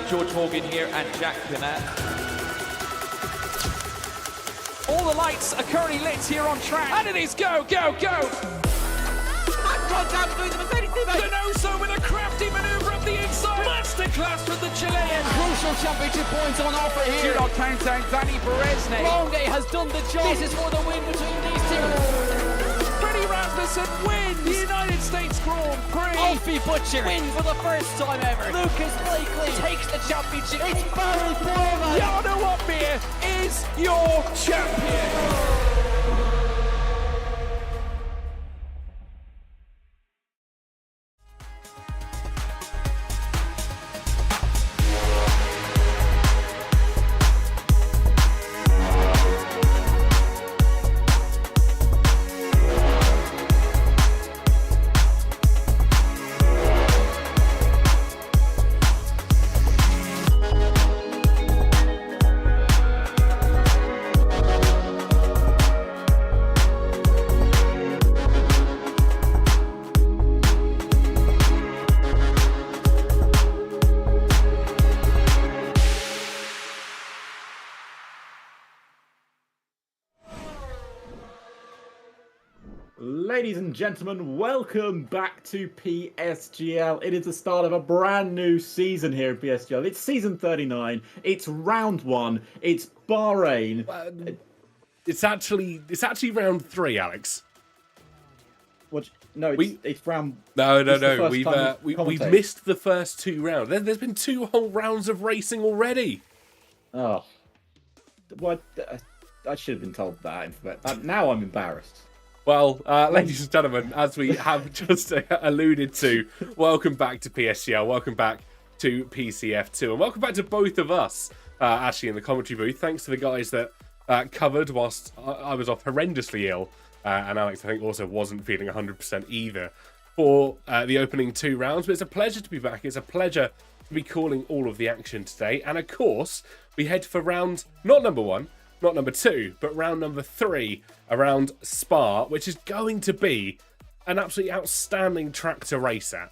George Morgan here and Jack Pinat. All the lights are currently lit here on track, and it is go, go, go! Down between the Mercedes teammates. Denoso with a crafty manoeuvre up the inside. Masterclass from the Chilean. Crucial championship points on offer here. Do not count out Danny Berezne. Longe has done the job. This is for the win between these two. Freddie Rasmussen wins the United States Grand Prix. Alfie Butcher wins for the first time ever. Lucas Blakely takes the championship. It's Barry Foreman. Jarno Opmeer is your champion. Ladies and gentlemen, welcome back to PSGL. It is the start of a brand new season here at PSGL. It's season 39. It's round 1. It's Bahrain. It's actually round 3, Alex. What? No, it's round. No. We've missed the first 2 rounds. There's been 2 whole rounds of racing already. Oh, what? I should have been told that. Now I'm embarrassed. Well, ladies and gentlemen, as we have just alluded to, welcome back to PSGL, welcome back to PCF2, and welcome back to both of us, actually, in the commentary booth. Thanks to the guys that covered whilst I was off horrendously ill, and Alex, I think, also wasn't feeling 100% either for the opening 2 rounds. But it's a pleasure to be back. It's a pleasure to be calling all of the action today. And, of course, we head for round, not number 1, not number 2, but round number 3 around Spa, which is going to be an absolutely outstanding track to race at.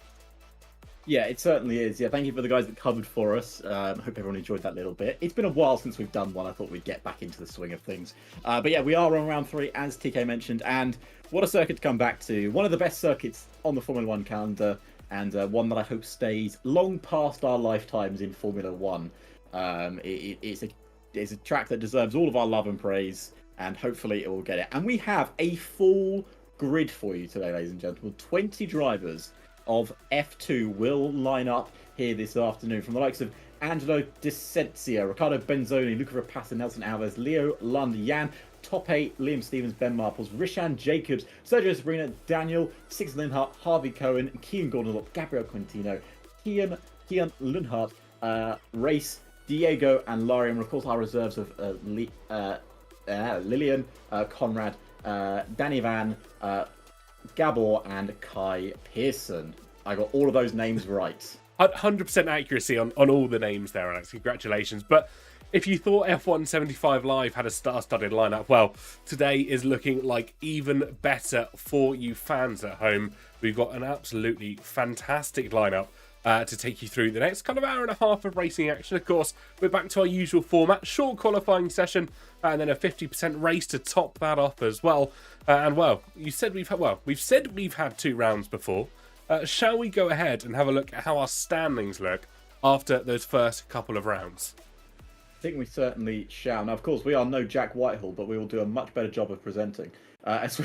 Yeah, it certainly is. Yeah, thank you for the guys that covered for us. Hope everyone enjoyed that little bit. It's been a while since we've done one. I thought we'd get back into the swing of things. But yeah, we are on round 3, as TK mentioned, and what a circuit to come back to. One of the best circuits on the Formula 1 calendar, and one that I hope stays long past our lifetimes in Formula 1. It's a track that deserves all of our love and praise, and hopefully it will get it. And we have a full grid for you today, ladies and gentlemen. 20 drivers of F2 will line up here this afternoon, from the likes of Angelo Di Senzio, Riccardo Benzoni, Luca Rapassa, Nelson Alves, Leo Lund, Jan Toppe, Liam Stevens, Ben Marples, Rishan Jacobs, Sergio Sabrina, Daniel, Six Linhart, Harvey Cohen, Kian Gordon, Gabriel Quintino, Kian Lundhart, Race, Diego and Laurie, and of course our reserves of Lillian, Conrad, Danny Van, Gabor and Kai Pearson. I got all of those names right. 100% accuracy on all the names there, Alex. Congratulations. But if you thought F1 75 Live had a star-studded lineup, well, today is looking like even better for you fans at home. We've got an absolutely fantastic lineup to take you through the next kind of hour and a half of racing action. Of course, we're back to our usual format, short qualifying session, and then a 50% race to top that off as well. And well, we've said we've had 2 rounds before. Shall we go ahead and have a look at how our standings look after those first couple of rounds? I think we certainly shall. Now, of course, we are no Jack Whitehall, but we will do a much better job of presenting as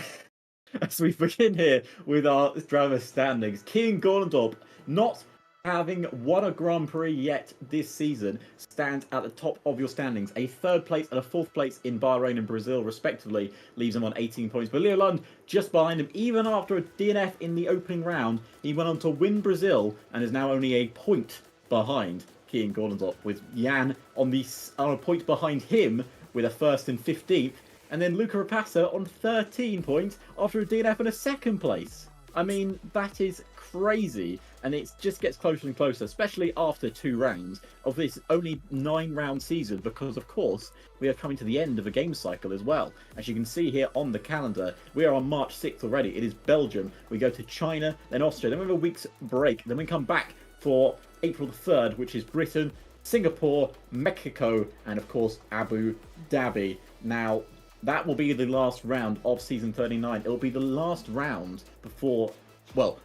we begin here with our driver standings. Kian Gorndorp, not having won a Grand Prix yet this season, stands at the top of your standings. A 3rd place and a 4th place in Bahrain and Brazil, respectively, leaves him on 18 points. But Leo Lund just behind him, even after a DNF in the opening round. He went on to win Brazil and is now only a point behind Kian Gorndorp, with Jan on a point behind him with a 1st and 15th. And then Luca Rapassa on 13 points after a DNF and a 2nd place. I mean, that is crazy, and it just gets closer and closer, especially after 2 rounds of this only 9-round season, because of course we are coming to the end of a game cycle as well. As you can see here on the calendar, we are on March 6th already. It is Belgium, we go to China, then Austria, then we have a week's break, then we come back for April the 3rd, which is Britain, Singapore, Mexico, and of course Abu Dhabi. Now, that will be the last round of Season 39. It will be the last round before, well,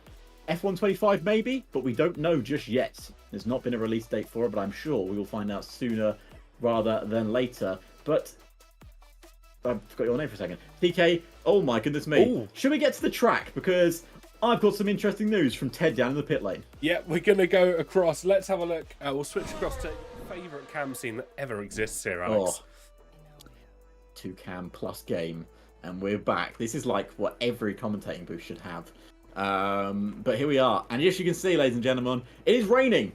F125 maybe, but we don't know just yet. There's not been a release date for it, but I'm sure we will find out sooner rather than later. But I forgot your name for a second. TK, oh my goodness me. Ooh. Should we get to the track? Because I've got some interesting news from Ted down in the pit lane. Yeah, we're going to go across. Let's have a look. We'll switch across to favourite cam scene that ever exists here, Alex. 2-cam plus game. And we're back. This is like what every commentating booth should have. But here we are. And as you can see, ladies and gentlemen, it is raining.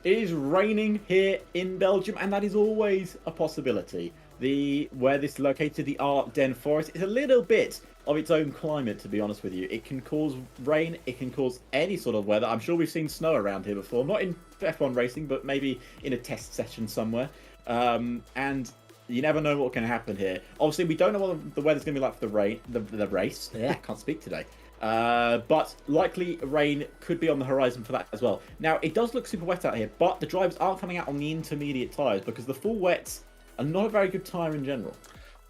It is raining here in Belgium, and that is always a possibility. Where this is located, the Ardennes Forest, is a little bit of its own climate, to be honest with you. It can cause rain, it can cause any sort of weather. I'm sure we've seen snow around here before, not in F1 racing, but maybe in a test session somewhere. And you never know what can happen here. Obviously, we don't know what the weather's going to be like for the race. Yeah, I can't speak today. But likely rain could be on the horizon for that as well. Now, it does look super wet out here, but the drivers are coming out on the intermediate tyres because the full wets are not a very good tyre in general.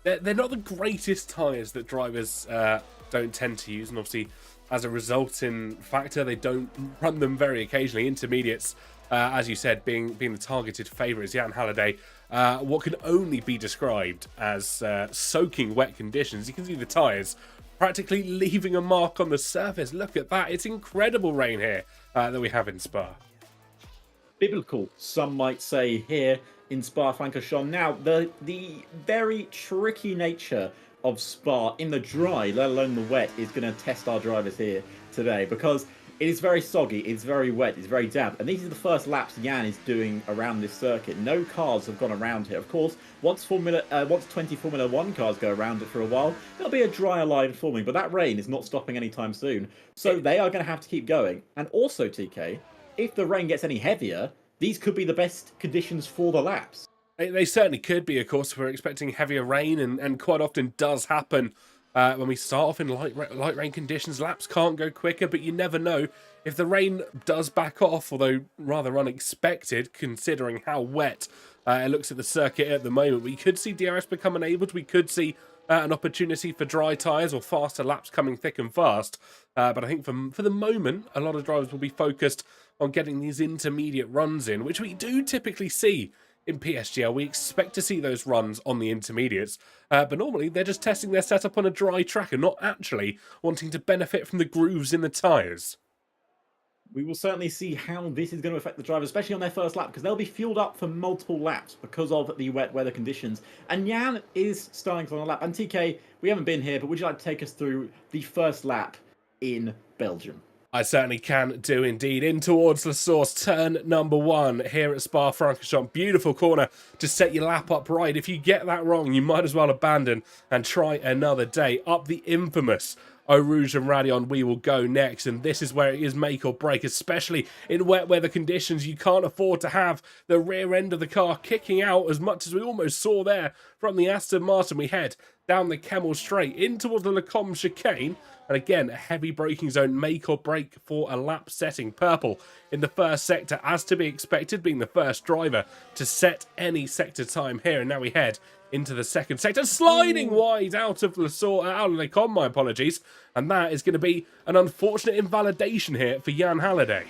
They're not the greatest tyres that drivers don't tend to use, and obviously, as a resulting factor, they don't run them very occasionally. Intermediates, as you said, being the targeted favourite is Jan Halliday. What can only be described as soaking wet conditions. You can see the tyres practically leaving a mark on the surface. Look at that. It's incredible rain here that we have in Spa. Biblical, some might say, here in Spa-Francorchamps. Now, the very tricky nature of Spa in the dry, let alone the wet, is going to test our drivers here today, because it is very soggy, it's very wet, it's very damp, and these are the first laps Jan is doing around this circuit. No cars have gone around here. Of course, once 20 Formula 1 cars go around it for a while, there'll be a drier line forming, but that rain is not stopping anytime soon. So they are going to have to keep going. And also, TK, if the rain gets any heavier, these could be the best conditions for the laps. They certainly could be, of course. We're expecting heavier rain, and quite often does happen when we start off in light rain conditions. Laps can't go quicker, but you never know. If the rain does back off, although rather unexpected, considering how wet it looks at the circuit at the moment, we could see DRS become enabled. We could see an opportunity for dry tyres or faster laps coming thick and fast. But I think for the moment, a lot of drivers will be focused on getting these intermediate runs in, which we do typically see in PSGL. We expect to see those runs on the intermediates, but normally they're just testing their setup on a dry track and not actually wanting to benefit from the grooves in the tyres. We will certainly see how this is going to affect the drivers, especially on their first lap, because they'll be fueled up for multiple laps because of the wet weather conditions. And Jan is starting on a lap. And TK, we haven't been here, but would you like to take us through the first lap in Belgium? I certainly can do indeed. In towards the source, turn number 1 here at Spa-Francorchamps. Beautiful corner to set your lap up right. If you get that wrong, you might as well abandon and try another day. Up the infamous Eau Rouge and Radion we will go next, and this is where it is make or break, especially in wet weather conditions. You can't afford to have the rear end of the car kicking out as much as we almost saw there from the Aston Martin. We head down the Kemmel Straight in towards the Lecombe chicane, and again a heavy braking zone, make or break for a lap setting. Purple in the first sector, as to be expected, being the first driver to set any sector time here, and now we head into the second sector, sliding wide out of Lecombe, my apologies, and that is going to be an unfortunate invalidation here for Jan Halliday.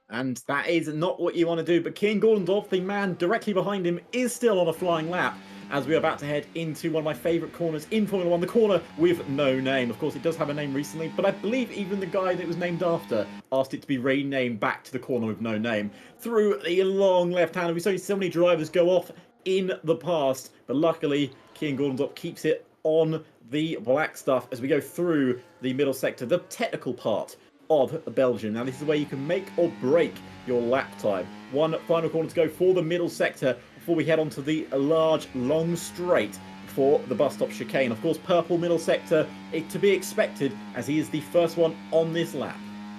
And that is not what you want to do, but Kian Gordendorf, the man directly behind him, is still on a flying lap as we're about to head into one of my favourite corners in Formula 1, the corner with no name. Of course, it does have a name recently, but I believe even the guy that it was named after asked it to be renamed back to the corner with no name. Through the long left-hander, we've seen so many drivers go off in the past, but luckily Kian Gordendorf keeps it on the black stuff as we go through the middle sector, the technical part of Belgium. Now, this is where you can make or break your lap time. One final corner to go for the middle sector before we head on to the large, long straight for the bus stop chicane. Of course, purple middle sector, to be expected as he is the first one on this lap.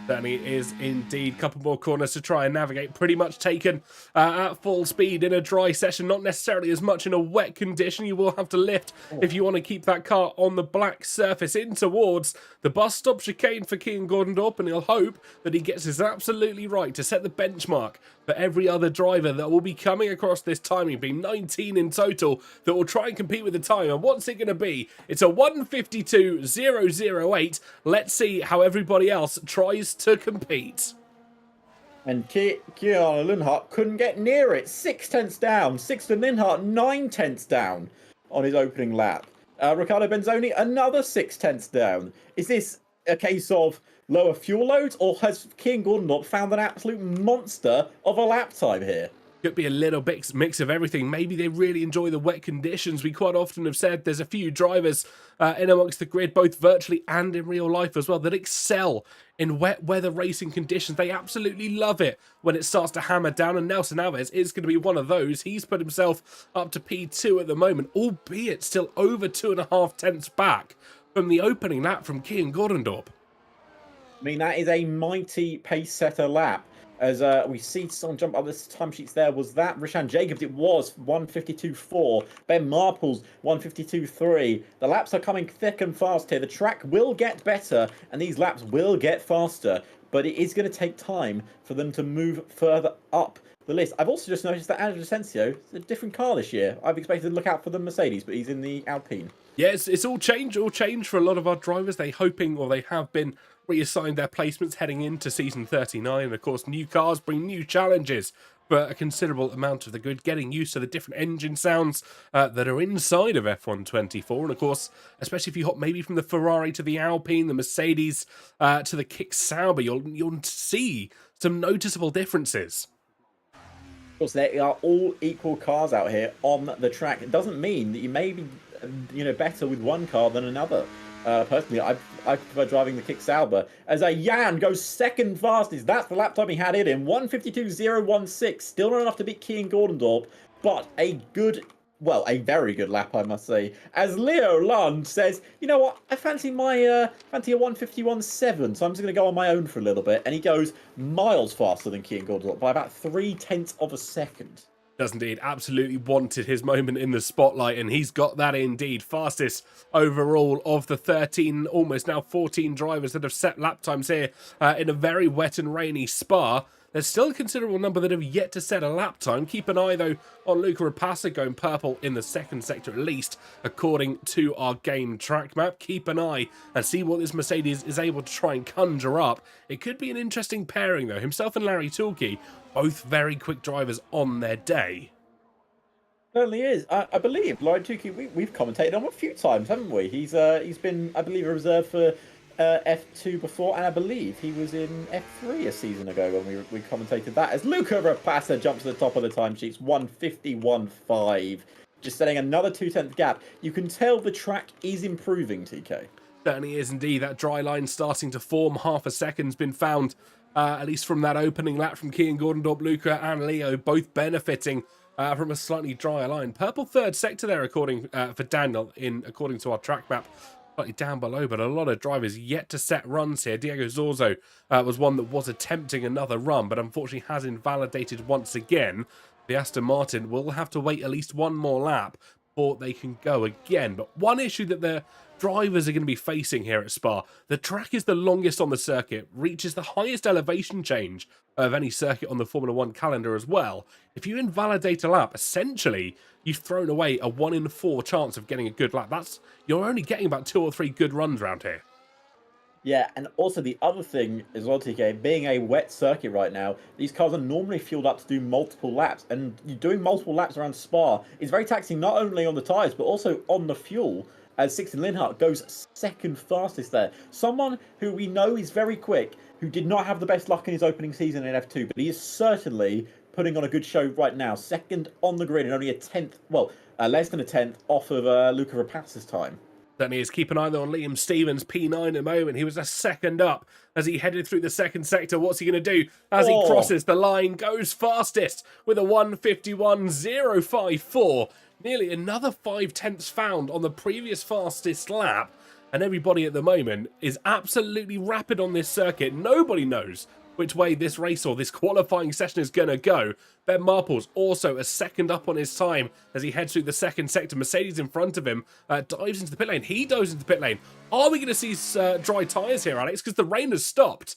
Certainly is indeed. Couple more corners to try and navigate. Pretty much taken at full speed in a dry session. Not necessarily as much in a wet condition. You will have to lift if you want to keep that car on the black surface in towards the bus stop chicane for Kean Gordondorp, and he'll hope that he gets this absolutely right to set the benchmark for every other driver that will be coming across this timing, being 19 in total, that will try and compete with the time. And what's it going to be? It's a 1:52.008. Let's see how everybody else tries to compete. And Kieran Linhart couldn't get near it. 6/10 down. Sixten Linhart 9/10 down on his opening lap. Riccardo Benzoni another 6/10 down. Is this a case of lower fuel loads, or has Kean Gordondorp found an absolute monster of a lap time here? Could be a little mix of everything. Maybe they really enjoy the wet conditions. We quite often have said there's a few drivers in amongst the grid, both virtually and in real life as well, that excel in wet weather racing conditions. They absolutely love it when it starts to hammer down, and Nelson Alves is going to be one of those. He's put himself up to P2 at the moment, albeit still over 2.5 tenths back from the opening lap from Kean Gordondorp. I mean, that is a mighty pace setter lap. As we see some jump up this timesheets there. Was that Rishan Jacobs? It was 1:52.4. Ben Marple's 1:52.3. The laps are coming thick and fast here. The track will get better and these laps will get faster, but it is going to take time for them to move further up the list. I've also just noticed that Andrew Asensio is a different car this year. I've expected to look out for the Mercedes, but he's in the Alpine. Yeah, it's all change for a lot of our drivers. They have been reassigned their placements heading into season 39. And of course, new cars bring new challenges for a considerable amount of the grid, getting used to the different engine sounds that are inside of F124. And of course, especially if you hop maybe from the Ferrari to the Alpine, the Mercedes to the Kick Sauber, you'll see some noticeable differences. Of course, they are all equal cars out here on the track. It doesn't mean that you may be, better with one car than another. Personally, I prefer driving the Kick Sauber. As a Jan goes second fastest, that's the lap time he had it in 1:52.016. Still not enough to beat Kean Gordondorp, but a very good lap, I must say. As Leo Lund says, you know what, I fancy a 1:51.7, so I'm just going to go on my own for a little bit. And he goes miles faster than Kean Gordondorp by about 0.3 of a second. Does indeed. Absolutely wanted his moment in the spotlight, and he's got that indeed. Fastest overall of the 13, almost now 14 drivers that have set lap times here in a very wet and rainy Spa. There's still a considerable number that have yet to set a lap time. Keep an eye, though, on Luca Rapassa going purple in the second sector, at least, according to our game track map. Keep an eye and see what this Mercedes is able to try and conjure up. It could be an interesting pairing, though. Himself and Larry Toolkey, both very quick drivers on their day. Certainly is. I believe Larry Toolkey, we've commentated on him a few times, haven't we? He's been, I believe, a reserve for F2 before, and I believe he was in F3 a season ago when we commentated that. As Luca Rapassa jumps to the top of the timesheets, 1:51.5, just setting another 2/10 gap. You can tell the track is improving, TK. Certainly is indeed. That dry line starting to form. Half a second's been found, at least from that opening lap from Kean Gordondorp. Luca and Leo both benefiting from a slightly drier line. Purple third sector there, according for Daniel, according to our track map. Slightly down below, but a lot of drivers yet to set runs here. Diego Zorzo was one that was attempting another run, but unfortunately has invalidated once again. The Aston Martin will have to wait at least one more lap before they can go again. But one issue that the drivers are going to be facing here at Spa, the track is the longest on the circuit, reaches the highest elevation change of any circuit on the Formula 1 calendar as well. If you invalidate a lap, essentially, you've thrown away a 1 in 4 chance of getting a good lap. You're only getting about 2 or 3 good runs around here. Yeah, and also the other thing as well, TK, being a wet circuit right now, these cars are normally fueled up to do multiple laps, and doing multiple laps around Spa is very taxing not only on the tyres, but also on the fuel, as Sixten Linhart goes second fastest there. Someone who we know is very quick, who did not have the best luck in his opening season in F2, but he is certainly putting on a good show right now. Second on the grid and only less than a tenth off of Luca Rapassa's time. Certainly is. Keep an eye though on Liam Stevens, P9 at the moment. He was a second up as he headed through the second sector. What's he going to do as he crosses the line? Goes fastest with a 1:51.054. Nearly another 5 tenths found on the previous fastest lap. and everybody at the moment is absolutely rapid on this circuit. Nobody knows which way this race or this qualifying session is going to go. Ben Marple's also a second up on his time as he heads through the second sector. Mercedes in front of him dives into the pit lane. He dives into the pit lane. Are we going to see dry tyres here, Alex? Because the rain has stopped.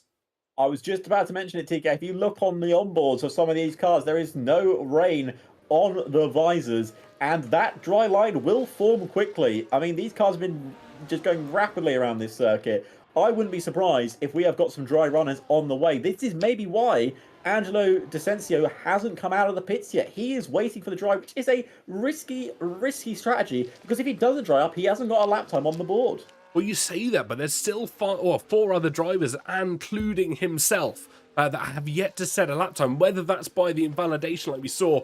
I was just about to mention it, TK. If you look on the onboards of some of these cars, there is no rain on the visors, and that dry line will form quickly. I mean, these cars have been just going rapidly around this circuit. I wouldn't be surprised if we have got some dry runners on the way. This is maybe why Angelo D'Asensio hasn't come out of the pits yet. He is waiting for the dry, which is a risky strategy, because if he doesn't dry up, he hasn't got a lap time on the board. Well, you say that, but there's still four other drivers, including himself, that have yet to set a lap time, whether that's by the invalidation like we saw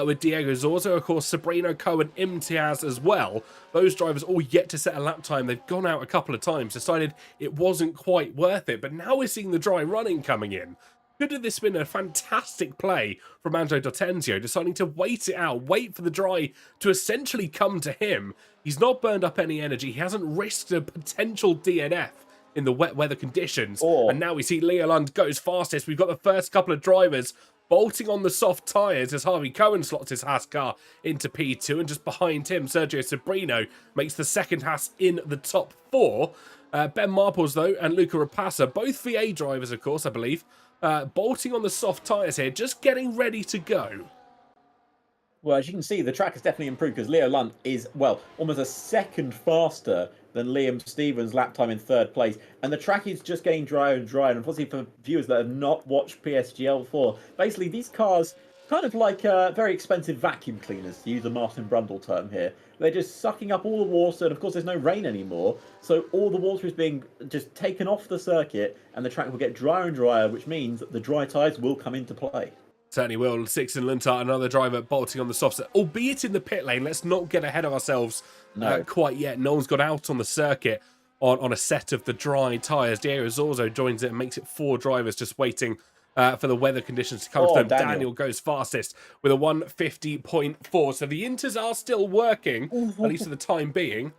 with Diego Zorzo, of course, Sabrino, Cohen, Imtiaz as well. Those drivers all yet to set a lap time. They've gone out a couple of times, decided it wasn't quite worth it, but now we're seeing the dry running coming in. Could have this been a fantastic play from Angelo D'Asensio, deciding to wait it out, wait for the dry to essentially come to him. He's not burned up any energy. He hasn't risked a potential DNF in the wet weather conditions. And now we see Leo Lund goes fastest. We've got the first couple of drivers bolting on the soft tyres as Harvey Cohen slots his Haas car into P2. And just behind him, Sergio Sabrino makes the second Haas in the top four. Ben Marples, though, and Luca Rapassa, both VA drivers, of course, I believe, bolting on the soft tyres here, just getting ready to go. Well, as you can see, the track has definitely improved because Leo Lund is, well, almost a second faster than Liam Stevens' lap time in third place. And the track is just getting drier and drier. And unfortunately for viewers that have not watched PSGL before, basically these cars, kind of like very expensive vacuum cleaners, to use a Martin Brundle term here. They're just sucking up all the water, and of course there's no rain anymore. So all the water is being just taken off the circuit, and the track will get drier and drier, which means that the dry tyres will come into play. Certainly will. Sixten Luntart, another driver bolting on the soft set, albeit in the pit lane. Let's not get ahead of ourselves quite yet. No one's got out on the circuit on a set of the dry tyres. Diego Zorzo joins it and makes it four drivers just waiting for the weather conditions to come to them. Daniel goes fastest with a 150.4. So the Inters are still working, at least for the time being.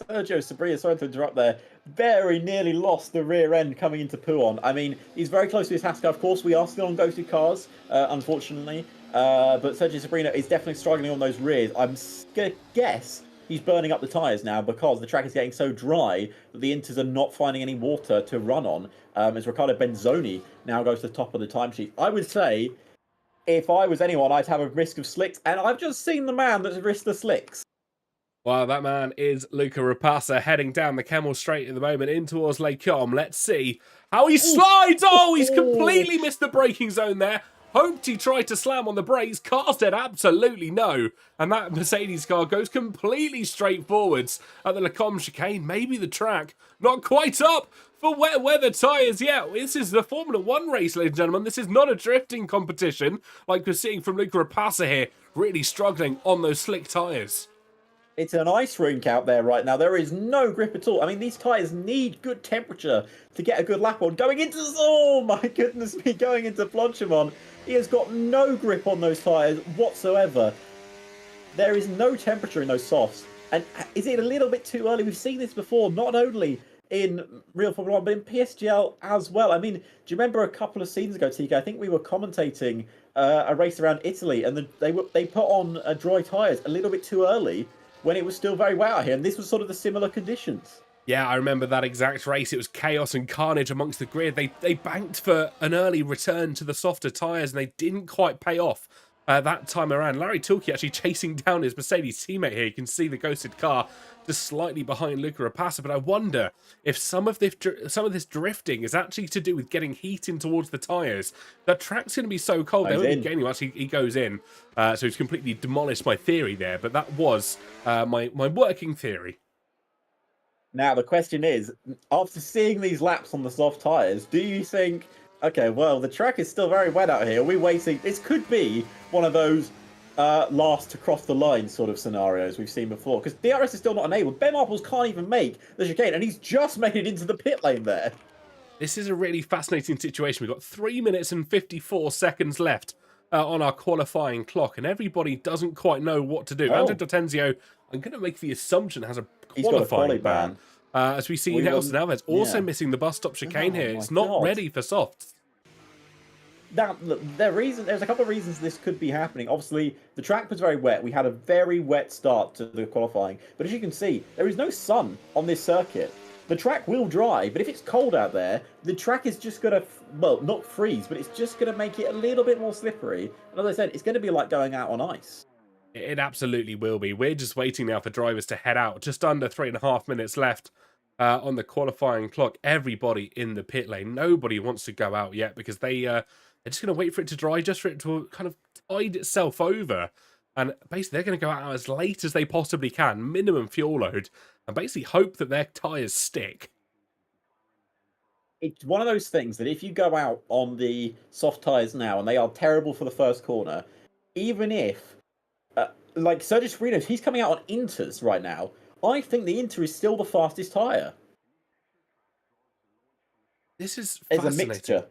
Sergio Sabrino, sorry to interrupt there, very nearly lost the rear end coming into Puon. I mean, he's very close to his Haskell. Of course, we are still on ghosted cars, unfortunately. But Sergio Sabrino is definitely struggling on those rears. I'm going to guess he's burning up the tyres now because the track is getting so dry that the Inters are not finding any water to run on. As Riccardo Benzoni now goes to the top of the timesheet. I would say, if I was anyone, I'd have a risk of slicks. And I've just seen the man that's risked the slicks. Well, that man is Luca Rapassa heading down the Camel Straight at the moment in towards Lake Com. Let's see how he slides. Oh, he's completely missed the braking zone there. Hoped he tried to slam on the brakes. Car said absolutely no. And that Mercedes car goes completely straight forwards at the Lecombe chicane. Maybe the track not quite up for wet weather tyres yet. This is the Formula 1 race, ladies and gentlemen. This is not a drifting competition like we're seeing from Luca Rapassa here. Really struggling on those slick tyres. It's an ice rink out there right now. There is no grip at all. I mean, these tyres need good temperature to get a good lap on. Going into... Oh, my goodness me. Going into Planchemont. He has got no grip on those tyres whatsoever. There is no temperature in those softs. And is it a little bit too early? We've seen this before, not only in Real Formula 1, but in PSGL as well. I mean, do you remember a couple of seasons ago, TK? I think we were commentating a race around Italy, and they put on dry tyres a little bit too early when it was still very wet out here, and this was sort of the similar conditions. Yeah, I remember that exact race. It was chaos and carnage amongst the grid. They banked for an early return to the softer tyres, and they didn't quite pay off that time around. Larry Tilke actually chasing down his Mercedes teammate here. You can see the ghosted car just slightly behind Luca Rapassa, but I wonder if some of this drifting is actually to do with getting heat in towards the tyres. The track's going to be so cold. They won't be gaining much. He goes in, so he's completely demolished my theory there, but that was my working theory. Now, the question is, after seeing these laps on the soft tyres, do you think, okay, well, the track is still very wet out here. Are we waiting? This could be one of those last to cross the line sort of scenarios we've seen before, because DRS is still not enabled. Ben Marples can't even make the chicane, and he's just made it into the pit lane there. This is a really fascinating situation. We've got 3 minutes and 54 seconds left on our qualifying clock, and everybody doesn't quite know what to do. Oh. Andre Dortenzio, I'm going to make the assumption, has a He's got a qualifying quali ban. As we see Nelson Alves also missing the bus stop chicane here. It's not ready for softs. Now, look, there's a couple of reasons this could be happening. Obviously, the track was very wet. We had a very wet start to the qualifying. But as you can see, there is no sun on this circuit. The track will dry, but if it's cold out there, the track is just going to, well, not freeze, but it's just going to make it a little bit more slippery. And as I said, it's going to be like going out on ice. It absolutely will be. We're just waiting now for drivers to head out. Just under 3.5 minutes left on the qualifying clock. Everybody in the pit lane. Nobody wants to go out yet because they're just going to wait for it to dry, just for it to kind of tide itself over. And basically, they're going to go out as late as they possibly can, minimum fuel load, and basically hope that their tyres stick. It's one of those things that if you go out on the soft tyres now, and they are terrible for the first corner, even if, like Sergio Sbrino, he's coming out on Inters right now, I think the Inter is still the fastest tyre. This is It's fascinating. a mixture.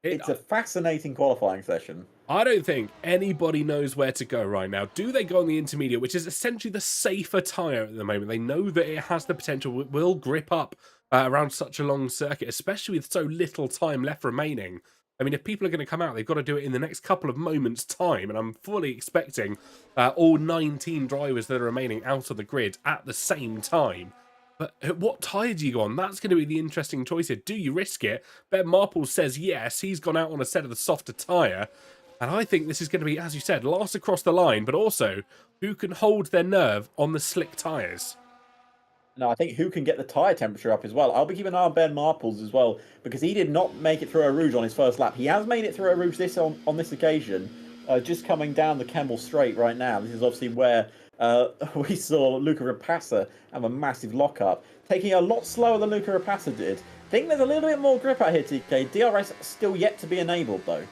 It's a fascinating qualifying session. I don't think anybody knows where to go right now. Do they go on the intermediate, which is essentially the safer tyre at the moment? They know that it has the potential, it will grip up around such a long circuit, especially with so little time left remaining. I mean, if people are going to come out, they've got to do it in the next couple of moments' time, and I'm fully expecting all 19 drivers that are remaining out of the grid at the same time. But what tyre do you go on? That's going to be the interesting choice here. Do you risk it? Ben Marple says yes. He's gone out on a set of the softer tyre. And I think this is going to be, as you said, last across the line, but also who can hold their nerve on the slick tyres. No, I think who can get the tyre temperature up as well. I'll be keeping an eye on Ben Marples as well, because he did not make it through a Rouge on his first lap. He has made it through a Rouge on this occasion, just coming down the Kemmel Straight right now. This is obviously where we saw Luca Rapassa have a massive lock-up, taking a lot slower than Luca Rapassa did. I think there's a little bit more grip out here, TK. DRS still yet to be enabled, though.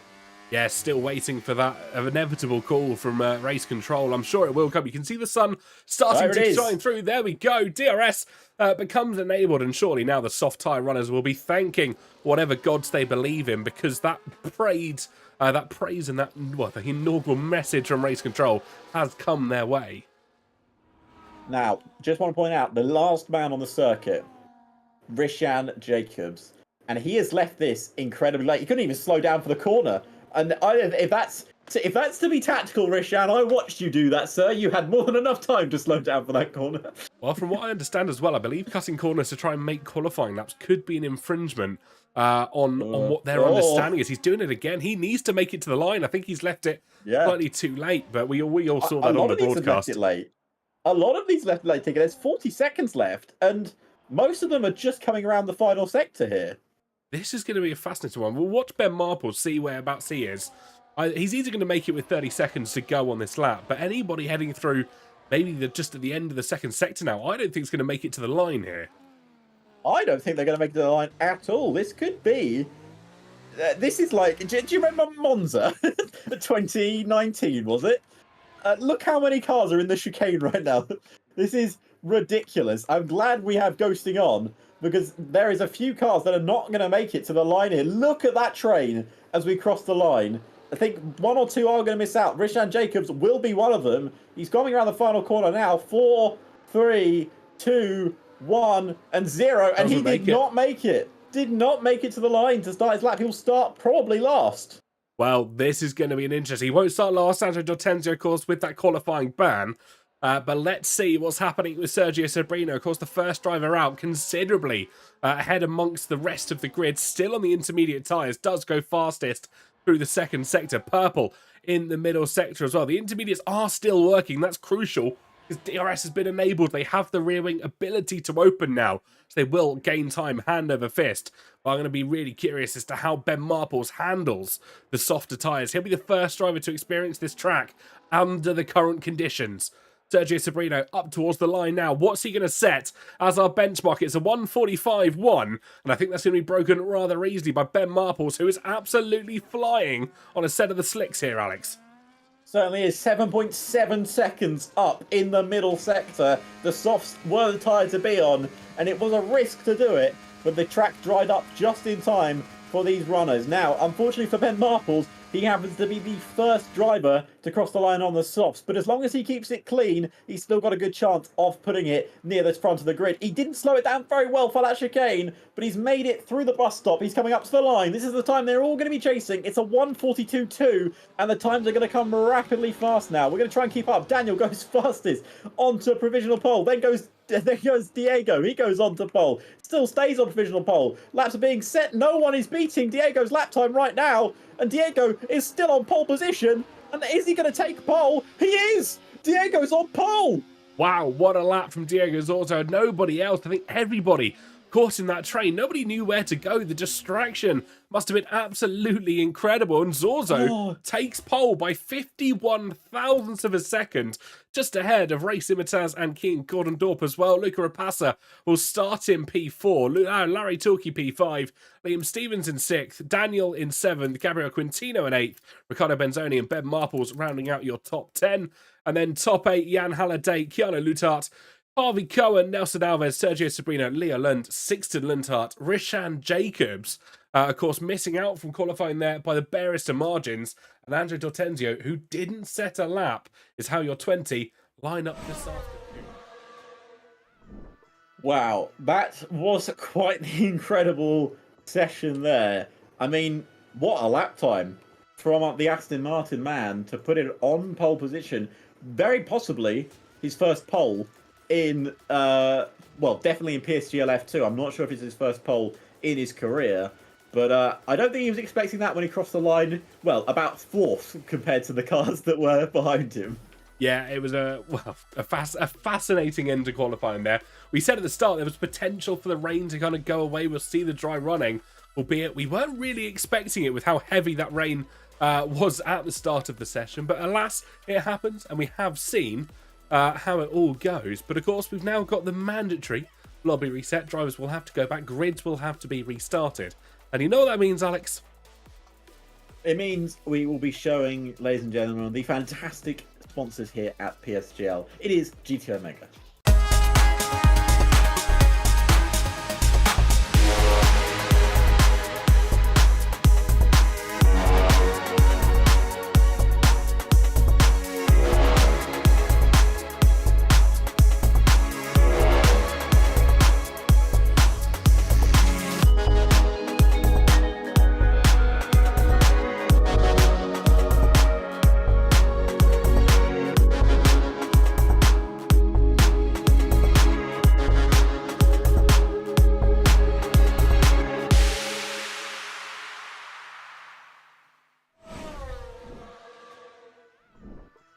Yeah, still waiting for that inevitable call from race control. I'm sure it will come. You can see the sun starting to shine through. There we go. DRS becomes enabled, and surely now the soft tyre runners will be thanking whatever gods they believe in, because that praise and that the inaugural message from race control has come their way. Now, just want to point out, the last man on the circuit, Rishan Jacobs, and he has left this incredibly late. He couldn't even slow down for the corner. And if that's to be tactical, Rishan, I watched you do that, sir. You had more than enough time to slow down for that corner. Well, from what I understand as well, I believe cutting corners to try and make qualifying laps could be an infringement on what their understanding is. He's doing it again. He needs to make it to the line. I think he's left it slightly too late, but we all saw that on the broadcast. A lot of these left late ticket. There's 40 seconds left, and most of them are just coming around the final sector here. This is going to be a fascinating one. We'll watch Ben Marple see whereabouts he is. He's either going to make it with 30 seconds to go on this lap, but anybody heading through maybe just at the end of the second sector now, I don't think it's going to make it to the line here. I don't think they're going to make it to the line at all. This could be... this is like... Do you remember Monza? 2019, was it? Look how many cars are in the chicane right now. This is ridiculous. I'm glad we have ghosting on, because there is a few cars that are not going to make it to the line here. Look at that train as we cross the line. I think one or two are going to miss out. Rishan Jacobs will be one of them. He's coming around the final corner now. 4, 3, 2, 1, and 0. And he did not make it. Did not make it to the line to start his lap. He'll start probably last. Well, this is going to be an interesting... He won't start last, Andre Dortenzio, of course, with that qualifying ban. But let's see what's happening with Sergio Sbrino. Of course, the first driver out, considerably ahead amongst the rest of the grid. Still on the intermediate tyres, does go fastest through the second sector. Purple in the middle sector as well. The intermediates are still working. That's crucial, because DRS has been enabled. They have the rear wing ability to open now, so they will gain time hand over fist. But I'm going to be really curious as to how Ben Marples handles the softer tyres. He'll be the first driver to experience this track under the current conditions. Sergio Sbrino up towards the line now. What's he going to set as our benchmark? It's a 1:45.1, and I think that's going to be broken rather easily by Ben Marples, who is absolutely flying on a set of the slicks here, Alex. Certainly is. 7.7 seconds up in the middle sector. The softs were the tyre to be on, and it was a risk to do it, but the track dried up just in time for these runners. Now, unfortunately for Ben Marples, he happens to be the first driver to cross the line on the softs. But as long as he keeps it clean, he's still got a good chance of putting it near the front of the grid. He didn't slow it down very well for that chicane, but he's made it through the bus stop. He's coming up to the line. This is the time they're all going to be chasing. It's a 1:42.2, and the times are going to come rapidly fast now. We're going to try and keep up. Daniel goes fastest onto provisional pole. Then goes Diego. He goes on to pole. Still stays on provisional pole. Laps are being set. No one is beating Diego's lap time right now. And Diego is still on pole position. And is he going to take pole? He is! Diego's on pole! Wow, what a lap from Diego Zorzo. Nobody else, I think everybody caught in that train. Nobody knew where to go. The distraction must have been absolutely incredible. And Zorzo takes pole by 51 thousandths of a second, just ahead of Ray Simitaz and King Gordon Dorp as well. Luca Rapassa will start in P4. Larry Torquay P5. Liam Stevens in 6th. Daniel in 7th. Gabriel Quintino in 8th. Ricardo Benzoni and Ben Marples rounding out your top 10. And then top 8, Jan Halliday, Keanu Lutart, Harvey Cohen, Nelson Alves, Sergio Sabrino, Leo Lund, Sixten Lundhart, Rishan Jacobs, of course, missing out from qualifying there by the barest of margins. And Andrew Dortenzio, who didn't set a lap, is how your 20 line up this afternoon. Wow, that was quite the incredible session there. I mean, what a lap time from the Aston Martin man to put it on pole position. Very possibly his first pole in, well, definitely in PSGL F2. I'm not sure if it's his first pole in his career, but I don't think he was expecting that when he crossed the line. Well, about 4th compared to the cars that were behind him. Yeah, it was a fascinating end to qualifying there. We said at the start there was potential for the rain to kind of go away. We'll see the dry running, albeit we weren't really expecting it with how heavy that rain was at the start of the session. But alas, it happens, and we have seen how it all goes. But of course, we've now got the mandatory lobby reset. Drivers will have to go back. Grids will have to be restarted. And you know what that means, Alex? It means we will be showing, ladies and gentlemen, the fantastic sponsors here at PSGL. It is GT Omega.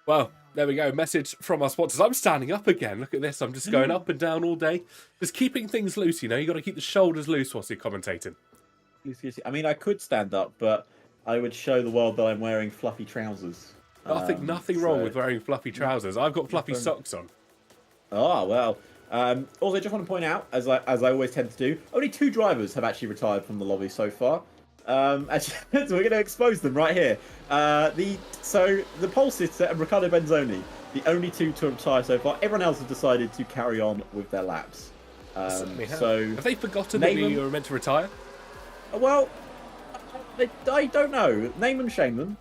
Well, there we go. Message from our sponsors. I'm standing up again. Look at this. I'm just going up and down all day. Just keeping things loose, you know. You got to keep the shoulders loose whilst you're commentating. I mean, I could stand up, but I would show the world that I'm wearing fluffy trousers. Nothing wrong with wearing fluffy trousers. I've got fluffy socks on. Oh, well. Also, I just want to point out, as I always tend to do, only 2 drivers have actually retired from the lobby so far. So we're going to expose them right here. So the pole sitter and Ricardo Benzoni, the only 2 to retire so far. Everyone else has decided to carry on with their laps. So have they forgotten that you were meant to retire? Well, I don't know. Name them, shame them.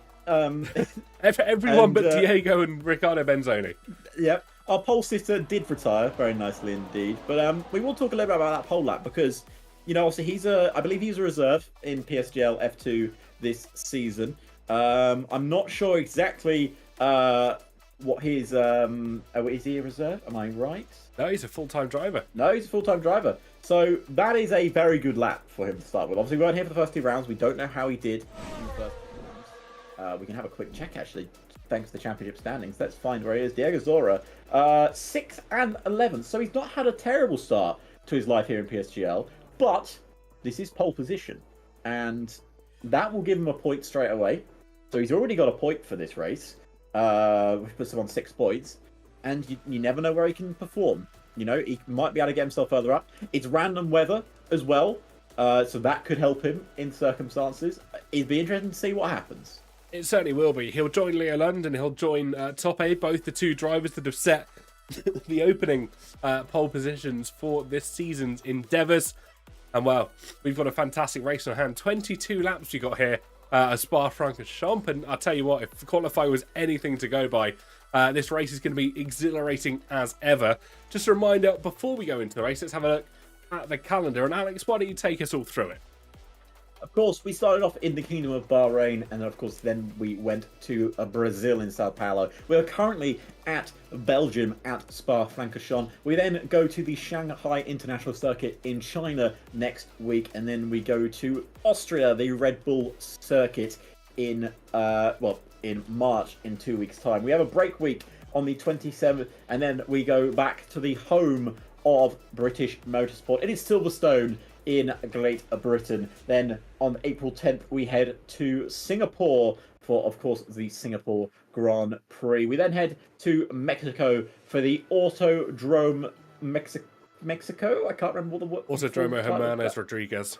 Everyone but Diego and Ricardo Benzoni. Yep. Our pole sitter did retire very nicely indeed. But we will talk a little bit about that pole lap because, you know, obviously I believe he's a reserve in PSGL F2 this season. I'm not sure exactly what his is he a reserve? Am I right? No, he's a full-time driver. No, he's a full-time driver. So that is a very good lap for him to start with. Obviously, we weren't here for the first 2 rounds. We don't know how he did in the first 2 rounds. We can have a quick check actually, thanks to the championship standings. Let's find where he is. Diego Zora, 6th and 11th. So he's not had a terrible start to his life here in PSGL. But this is pole position, and that will give him a point straight away. So he's already got a point for this race, which puts him on 6 points. And you never know where he can perform. You know, he might be able to get himself further up. It's random weather as well, so that could help him in circumstances. It'd be interesting to see what happens. It certainly will be. He'll join Leo Lund and he'll join Top A, both the 2 drivers that have set the opening pole positions for this season's endeavours. And well, we've got a fantastic race on hand. 22 laps we got here. Spa-Francorchamps. And I'll tell you what, if qualifying was anything to go by, this race is going to be exhilarating as ever. Just a reminder, before we go into the race, let's have a look at the calendar. And Alex, why don't you take us all through it? Of course, we started off in the Kingdom of Bahrain, and of course then we went to Brazil in Sao Paulo. We are currently at Belgium at Spa-Francorchamps. We then go to the Shanghai International Circuit in China next week, and then we go to Austria, the Red Bull Circuit in in March in 2 weeks' time. We have a break week on the 27th, and then we go back to the home of British motorsport. It is Silverstone in Great Britain. Then on April 10th, we head to Singapore for, of course, the Singapore Grand Prix. We then head to Mexico for the Autodrome Mexico. I can't remember what the word. Autodromo Hermanos Rodriguez.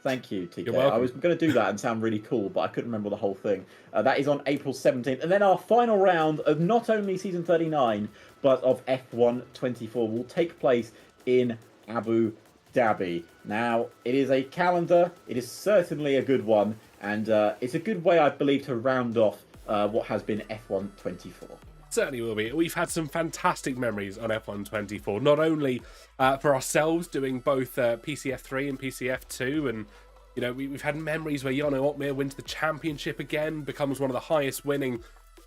Thank you, TK. You're welcome. I was going to do that and sound really cool, but I couldn't remember the whole thing. That is on April 17th. And then our final round of not only Season 39, but of F1 24 will take place in Abu Dhabi. Now, it is a calendar. It is certainly a good one. And it's a good way, I believe, to round off what has been F1 24. Certainly will be. We've had some fantastic memories on F1 24, not only for ourselves doing both PCF 3 and PCF 2, and you know we've had memories where Jarno Opmeer wins the championship again, becomes one of the highest winning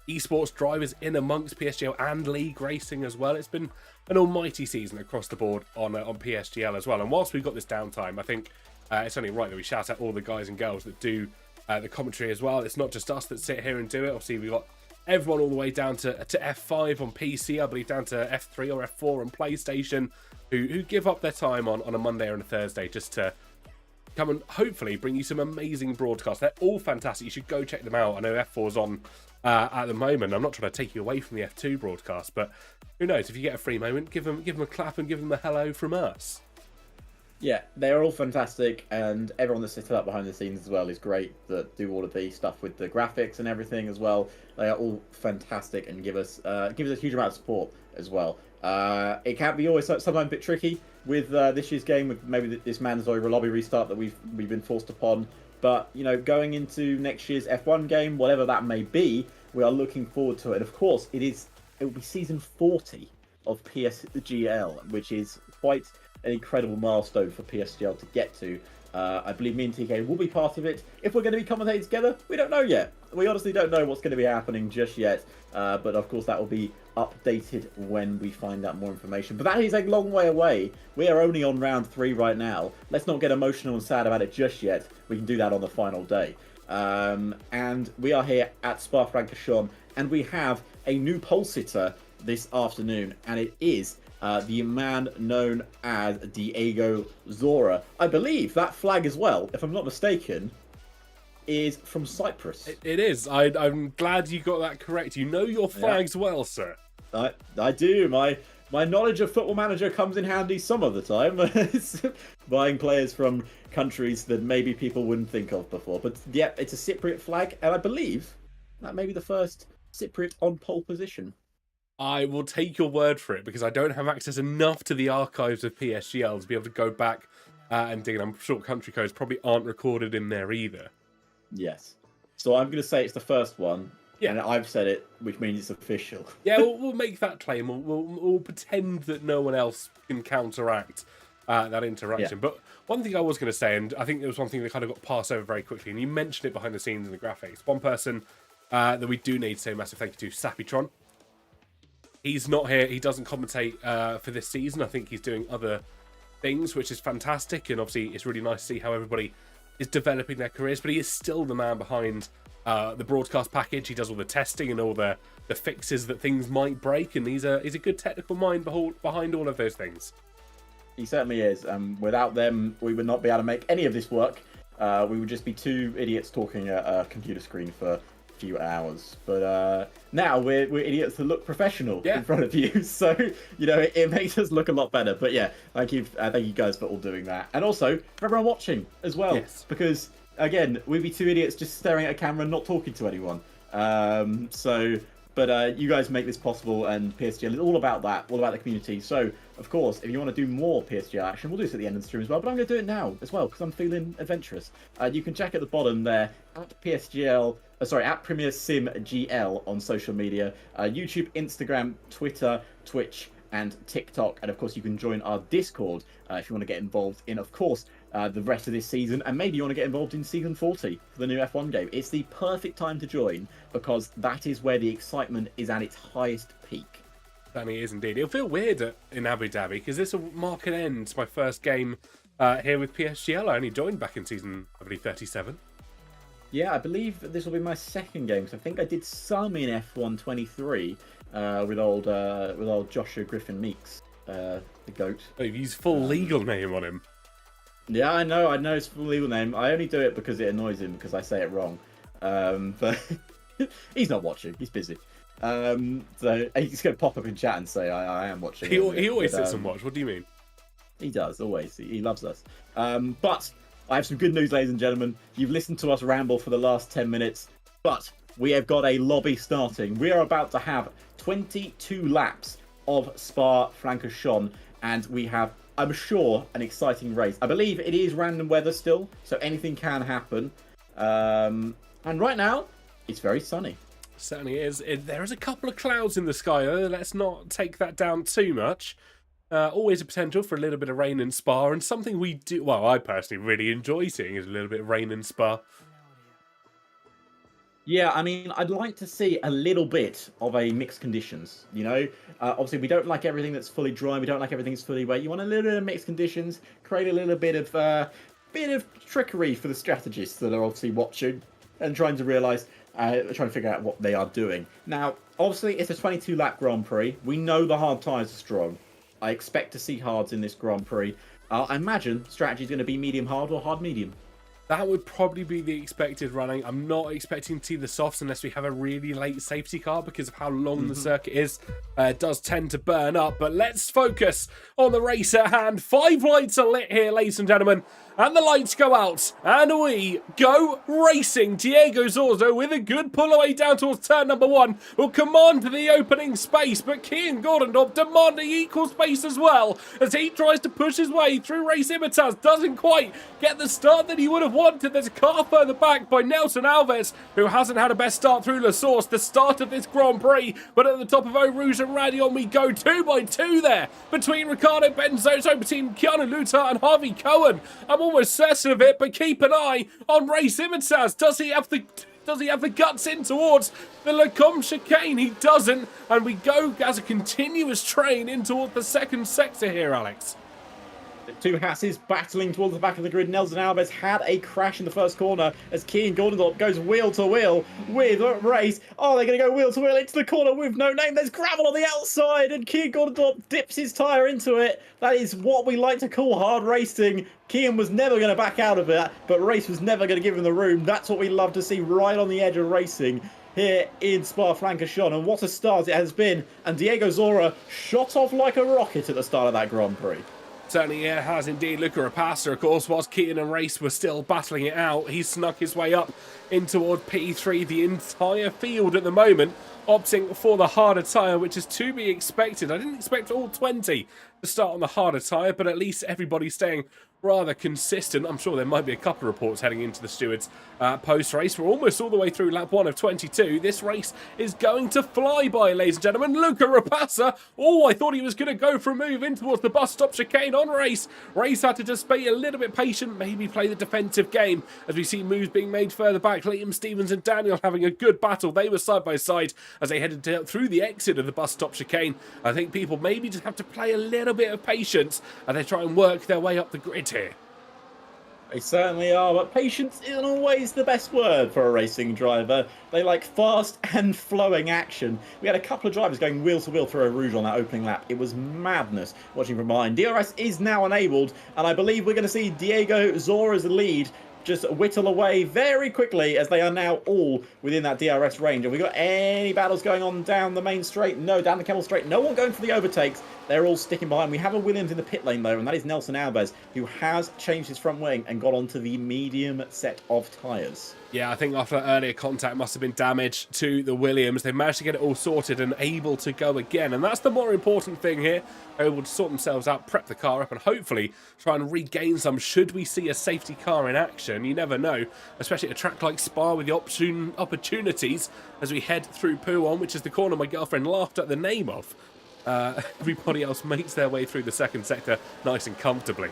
esports drivers in amongst PSGL and league racing as well. It's been an almighty season across the board on PSGL as well. And whilst we've got this downtime, I think it's only right that we shout out all the guys and girls that do the commentary as well. It's not just us that sit here and do it. Obviously, we've got everyone all the way down to F5 on PC, I believe down to F3 or F4 on PlayStation, who give up their time on a Monday or a Thursday just to come and hopefully bring you some amazing broadcasts. They're all fantastic. You should go check them out. I know F4's on at the moment. I'm not trying to take you away from the F2 broadcast, but who knows? If you get a free moment, give them a clap and give them a hello from us. Yeah, they're all fantastic, and everyone that's sitting up behind the scenes as well is great, that do all of the stuff with the graphics and everything as well. They are all fantastic and give us a huge amount of support as well. It can be always sometimes a bit tricky with this year's game, with maybe this mandatory lobby restart that we've been forced upon. But you know, going into next year's F1 game, whatever that may be, we are looking forward to it. And of course, it will be season 40 of PSGL, which is quite an incredible milestone for PSGL to get to. I believe me and TK will be part of it. If we're going to be commentating together, we don't know yet. We honestly don't know what's going to be happening just yet. But of course, that will be updated when we find out more information. But that is a long way away. We are only on round 3 right now. Let's not get emotional and sad about it just yet. We can do that on the final day. And we are here at Spa-Francorchamps, and we have a new pole sitter this afternoon, and it is the man known as Diego Zora. I believe that flag as well, if I'm not mistaken, is from Cyprus. It is. I'm glad you got that correct. You know your flags well, sir. I do. My knowledge of Football Manager comes in handy some of the time. It's buying players from countries that maybe people wouldn't think of before. But yeah, it's a Cypriot flag, and I believe that may be the first Cypriot on pole position. I will take your word for it, because I don't have access enough to the archives of PSGL to be able to go back and dig. And I'm sure country codes probably aren't recorded in there either. Yes. So I'm going to say it's the first one. Yeah. And I've said it, which means it's official. Yeah, we'll make that claim. We'll pretend that no one else can counteract that interaction. Yeah. But one thing I was going to say, and I think there was one thing that kind of got passed over very quickly, and you mentioned it behind the scenes in the graphics. One person that we do need to say a massive thank you to, Sapitron. He's not here. He doesn't commentate for this season. I think he's doing other things, which is fantastic. And obviously, it's really nice to see how everybody is developing their careers. But he is still the man behind the broadcast package. He does all the testing and all the fixes that things might break. And he's a good technical mind behind all of those things. He certainly is. Without them, we would not be able to make any of this work. We would just be two idiots talking at a computer screen for few hours, but now we're idiots that look professional in front of you, so you know it makes us look a lot better. But yeah, thank you guys for all doing that, and also for everyone watching as well, because again, we'd be two idiots just staring at a camera and not talking to anyone. But But you guys make this possible, and PSGL is all about that, all about the community. So, of course, if you want to do more PSGL action, we'll do this at the end of the stream as well. But I'm going to do it now as well because I'm feeling adventurous. You can check at the bottom there at PSGL. At Premier Sim GL on social media, YouTube, Instagram, Twitter, Twitch, and TikTok. And of course, you can join our Discord if you want to get involved in, of course, the rest of this season, and maybe you want to get involved in season 40 for the new F1 game. It's the perfect time to join because that is where the excitement is at its highest peak. Certainly is indeed. It'll feel weird in Abu Dhabi because this will mark an end to my first game here with PSGL. I only joined back in season, I believe, 37. Yeah, I believe this will be my second game because I think I did some in F1 23 with old Joshua Griffin Meeks, the GOAT. Oh, you've used full legal name on him. Yeah, I know his full legal name. I only do it because it annoys him because I say it wrong. But he's not watching. He's busy. So he's going to pop up in chat and say, I am watching. He always sits and watch. What do you mean? He does, always. He loves us. But I have some good news, ladies and gentlemen. You've listened to us ramble for the last 10 minutes, but we have got a lobby starting. We are about to have 22 laps of Spa-Francorchamps, and we have, I'm sure, an exciting race. I believe it is random weather still, so anything can happen. And right now, it's very sunny. Certainly is. There is a couple of clouds in the sky, though. Let's not take that down too much. Always a potential for a little bit of rain in Spa, and something we do, well, I personally really enjoy seeing is a little bit of rain in Spa. Yeah, I mean, I'd like to see a little bit of a mixed conditions, you know? Obviously, we don't like everything that's fully dry, we don't like everything that's fully wet. You want a little bit of mixed conditions, create a little bit of trickery for the strategists that are obviously watching and trying to realise, trying to figure out what they are doing. Now, obviously, it's a 22-lap Grand Prix. We know the hard tyres are strong. I expect to see hards in this Grand Prix. I imagine strategy is going to be medium hard or hard medium. That would probably be the expected running. I'm not expecting to see the softs unless we have a really late safety car because of how long the circuit is. It does tend to burn up, but let's focus on the race at hand. 5 lights are lit here, ladies and gentlemen, and the lights go out, and we go racing. Diego Zorzo with a good pull away down towards turn number 1 will command the opening space, but Kian Gordondorp demanding equal space as well as he tries to push his way through Race Imitas. Doesn't quite get the start that he would have wanted. There's a car further back by Nelson Alves, who hasn't had a best start through La Source, the start of this Grand Prix, but at the top of Eau Rouge and Radion we go 2 by 2 there between Ricardo Benzoso, between Keanu Lutar and Harvey Cohen. I'm almost certain of it, but keep an eye on Race Imitas. Does he have the guts in towards the Lecombe chicane? He doesn't, and we go as a continuous train in towards the second sector here, Alex. Two Hasses battling towards the back of the grid. Nelson Alves had a crash in the first corner as Kian Gordondorp goes wheel to wheel with Race. Oh, they're going to go wheel to wheel into the corner with no name. There's gravel on the outside and Kian Gordondorp dips his tyre into it. That is what we like to call hard racing. Kian was never going to back out of it, but Race was never going to give him the room. That's what we love to see, right on the edge of racing here in Spa-Francorchamps. And what a start it has been. And Diego Zora shot off like a rocket at the start of that Grand Prix. Certainly it has indeed. Luca Rapassa, of course, whilst Keaton and Race were still battling it out, he snuck his way up in toward P3. The entire field at the moment opting for the harder tyre, which is to be expected. I didn't expect all 20 to start on the harder tyre, but at least everybody's staying rather consistent. I'm sure there might be a couple of reports heading into the stewards post-race. We're almost all the way through lap 1 of 22. This race is going to fly by, ladies and gentlemen. Luca Rapassa, oh, I thought he was going to go for a move in towards the bus stop chicane on Race. Race had to just be a little bit patient, maybe play the defensive game, as we see moves being made further back. Liam Stevens and Daniel having a good battle. They were side by side as they headed through the exit of the bus stop chicane. I think people maybe just have to play a little bit of patience as they try and work their way up the grid here. They certainly are, but patience isn't always the best word for a racing driver. They like fast and flowing action. We had a couple of drivers going wheel to wheel through a Rouge on that opening lap. It was madness watching from behind. DRS is now enabled, and I believe we're going to see Diego Zora's lead just whittle away very quickly as they are now all within that DRS range. Have we got any battles going on down the main straight? No, down the Camel Straight. No one going for the overtakes. They're all sticking behind. We have a Williams in the pit lane, though, and that is Nelson Alves, who has changed his front wing and got onto the medium set of tyres. Yeah, I think after earlier contact must have been damage to the Williams. They managed to get it all sorted and able to go again. And that's the more important thing here. They're able to sort themselves out, prep the car up, and hopefully try and regain some should we see a safety car in action. You never know, especially at a track like Spa with the opportunities as we head through Pouon, which is the corner my girlfriend laughed at the name of. Everybody else makes their way through the second sector nice and comfortably.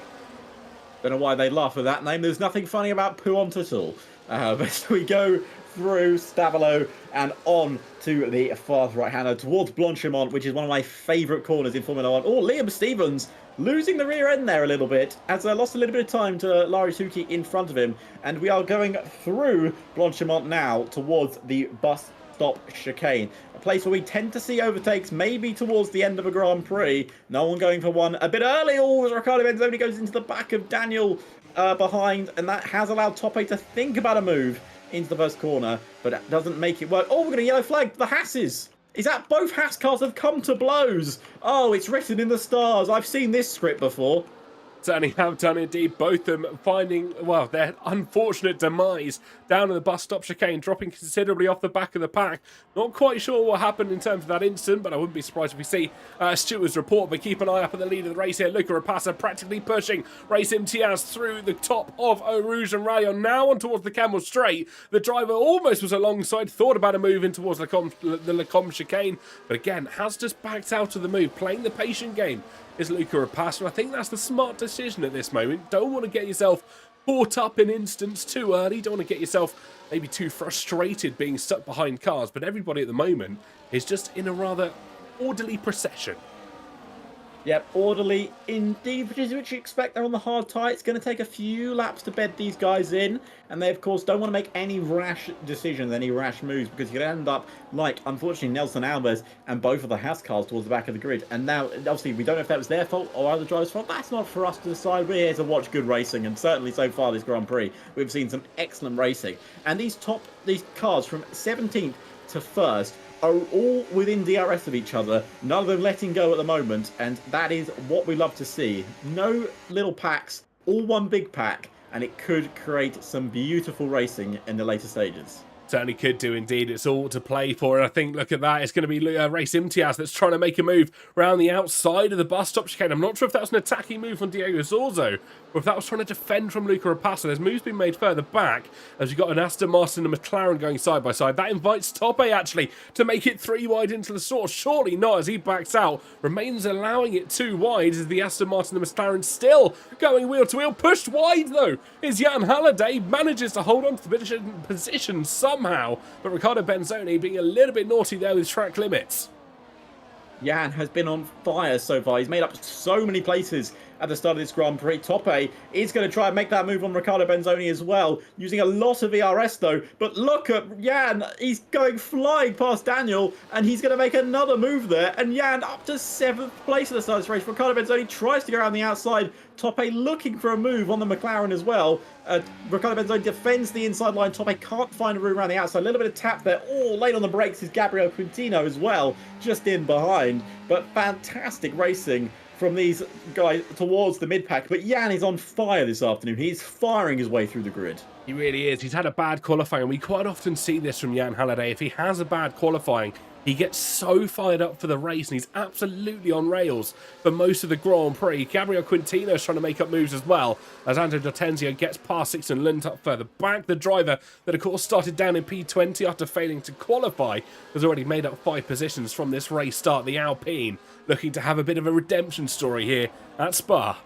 Don't know why they laugh at that name. There's nothing funny about Pouon at all. But we go through Stavelot and on to the far right-hander towards Blanchimont, which is one of my favourite corners in Formula 1. Oh, Liam Stevens losing the rear end there a little bit, as I lost a little bit of time to Lari Suki in front of him. And we are going through Blanchimont now towards the bus stop chicane, a place where we tend to see overtakes maybe towards the end of a Grand Prix. No one going for one a bit early. Oh, Riccardo Benzoni goes into the back of Daniel behind, and that has allowed Tope to think about a move into the first corner, but it doesn't make it work. Oh, we're going to yellow flag the Hasses. Is that both Haas cars have come to blows? Oh, it's written in the stars. I've seen this script before. Certainly have done indeed. Both of them finding, well, their unfortunate demise down in the bus stop chicane, dropping considerably off the back of the pack. Not quite sure what happened in terms of that incident, but I wouldn't be surprised if we see Stewart's report. But keep an eye up at the lead of the race here. Luca Rapassa practically pushing Race Imtiaz through the top of Eau Rouge and Rayon. Now on towards the Camel Straight. The driver almost was alongside, thought about a move in towards the Lecombe chicane, but again, has just backed out of the move, playing the patient game. Is Luca Rapassa. I think that's the smart decision at this moment. Don't want to get yourself caught up in instance too early. Don't want to get yourself maybe too frustrated being stuck behind cars. But everybody at the moment is just in a rather orderly procession. Yep, orderly indeed, which is what you expect. They're on the hard tyre. It's going to take a few laps to bed these guys in. And they, of course, don't want to make any rash decisions, any rash moves, because you could end up like, unfortunately, Nelson Alves and both of the Haas cars towards the back of the grid. And now, obviously, we don't know if that was their fault or other drivers' fault. That's not for us to decide. We're here to watch good racing. And certainly, so far, this Grand Prix, we've seen some excellent racing. And these cars from 17th to 1st are all within DRS of each other, none of them letting go at the moment, and that is what we love to see. No little packs, all one big pack, and it could create some beautiful racing in the later stages. Certainly could do indeed. It's all to play for. And I think, look at that, it's going to be Race Imtiaz that's trying to make a move around the outside of the bus stop chicane. I'm not sure if that was an attacking move from Diego Zorzo, or if that was trying to defend from Luca Rapassa. There's moves being made further back as you've got an Aston Martin and a McLaren going side by side. That invites Tope actually to make it 3 wide into the source. Surely not, as he backs out. Remains allowing it 2 wide as the Aston Martin and McLaren still going wheel to wheel. Pushed wide though is Jan Halliday. Manages to hold on to the position somehow, but Riccardo Benzoni being a little bit naughty there with track limits. Jan has been on fire so far. He's made up so many places at the start of this Grand Prix. Tope is going to try and make that move on Riccardo Benzoni as well, using a lot of ERS though. But look at Jan, he's going flying past Daniel, and he's going to make another move there. And Jan up to 7th place at the start of this race. Riccardo Benzoni tries to go around the outside. Tope looking for a move on the McLaren as well. Riccardo Benzoni defends the inside line. Tope can't find a room around the outside. A little bit of tap there. Oh, late on the brakes is Gabriel Quintino as well, just in behind. But fantastic racing from these guys towards the mid-pack. But Jan is on fire this afternoon. He's firing his way through the grid. He really is. He's had a bad qualifying, and we quite often see this from Jan Halliday. If he has a bad qualifying, he gets so fired up for the race, and he's absolutely on rails for most of the Grand Prix. Gabriel Quintino is trying to make up moves as well, as Andrew D'Ortenzio gets past 6 and Lund up further back. The driver that, of course, started down in P20 after failing to qualify has already made up 5 positions from this race start. The Alpine looking to have a bit of a redemption story here at Spa.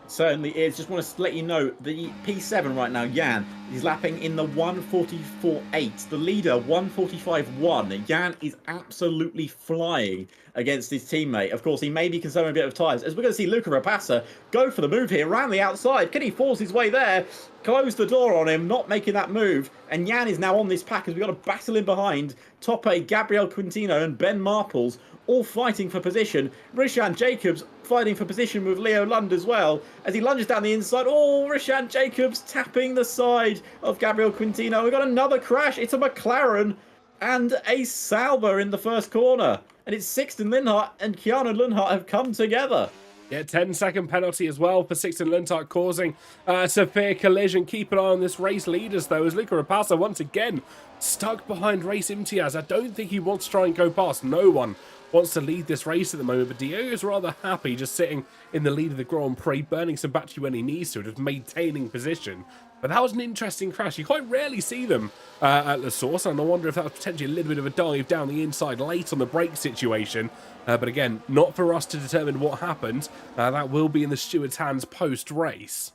Certainly is. Just want to let you know, the P7 right now, Jan, is lapping in the 144.8. The leader, 145.1. Jan is absolutely flying against his teammate. Of course, he may be conserving a bit of tyres, as we're going to see Luca Rapassa go for the move here, around the outside. Can he force his way there? Close the door on him, not making that move. And Jan is now on this pack as we've got a battle in behind. Tope, Gabriel Quintino and Ben Marples all fighting for position. Rishan Jacobs fighting for position with Leo Lund as well as he lunges down the inside. Oh, Rishan Jacobs tapping the side of Gabriel Quintino. We've got another crash. It's a McLaren and a Sauber in the first corner. And it's Sixten Lindhardt and Keanu Lundhardt have come together. Yeah, 10-second penalty as well for Sixten Lindhardt, causing a severe collision. Keep an eye on this race leaders, though, as Luca Rapace once again stuck behind Race Imtiaz. I don't think he wants to try and go past. No one wants to lead this race at the moment, but Diogo's rather happy just sitting in the lead of the Grand Prix, burning some battery when he needs to, just maintaining position. But that was an interesting crash. You quite rarely see them at the source, and I wonder if that was potentially a little bit of a dive down the inside late on the brake situation. But again, not for us to determine what happened. That will be in the steward's hands post-race.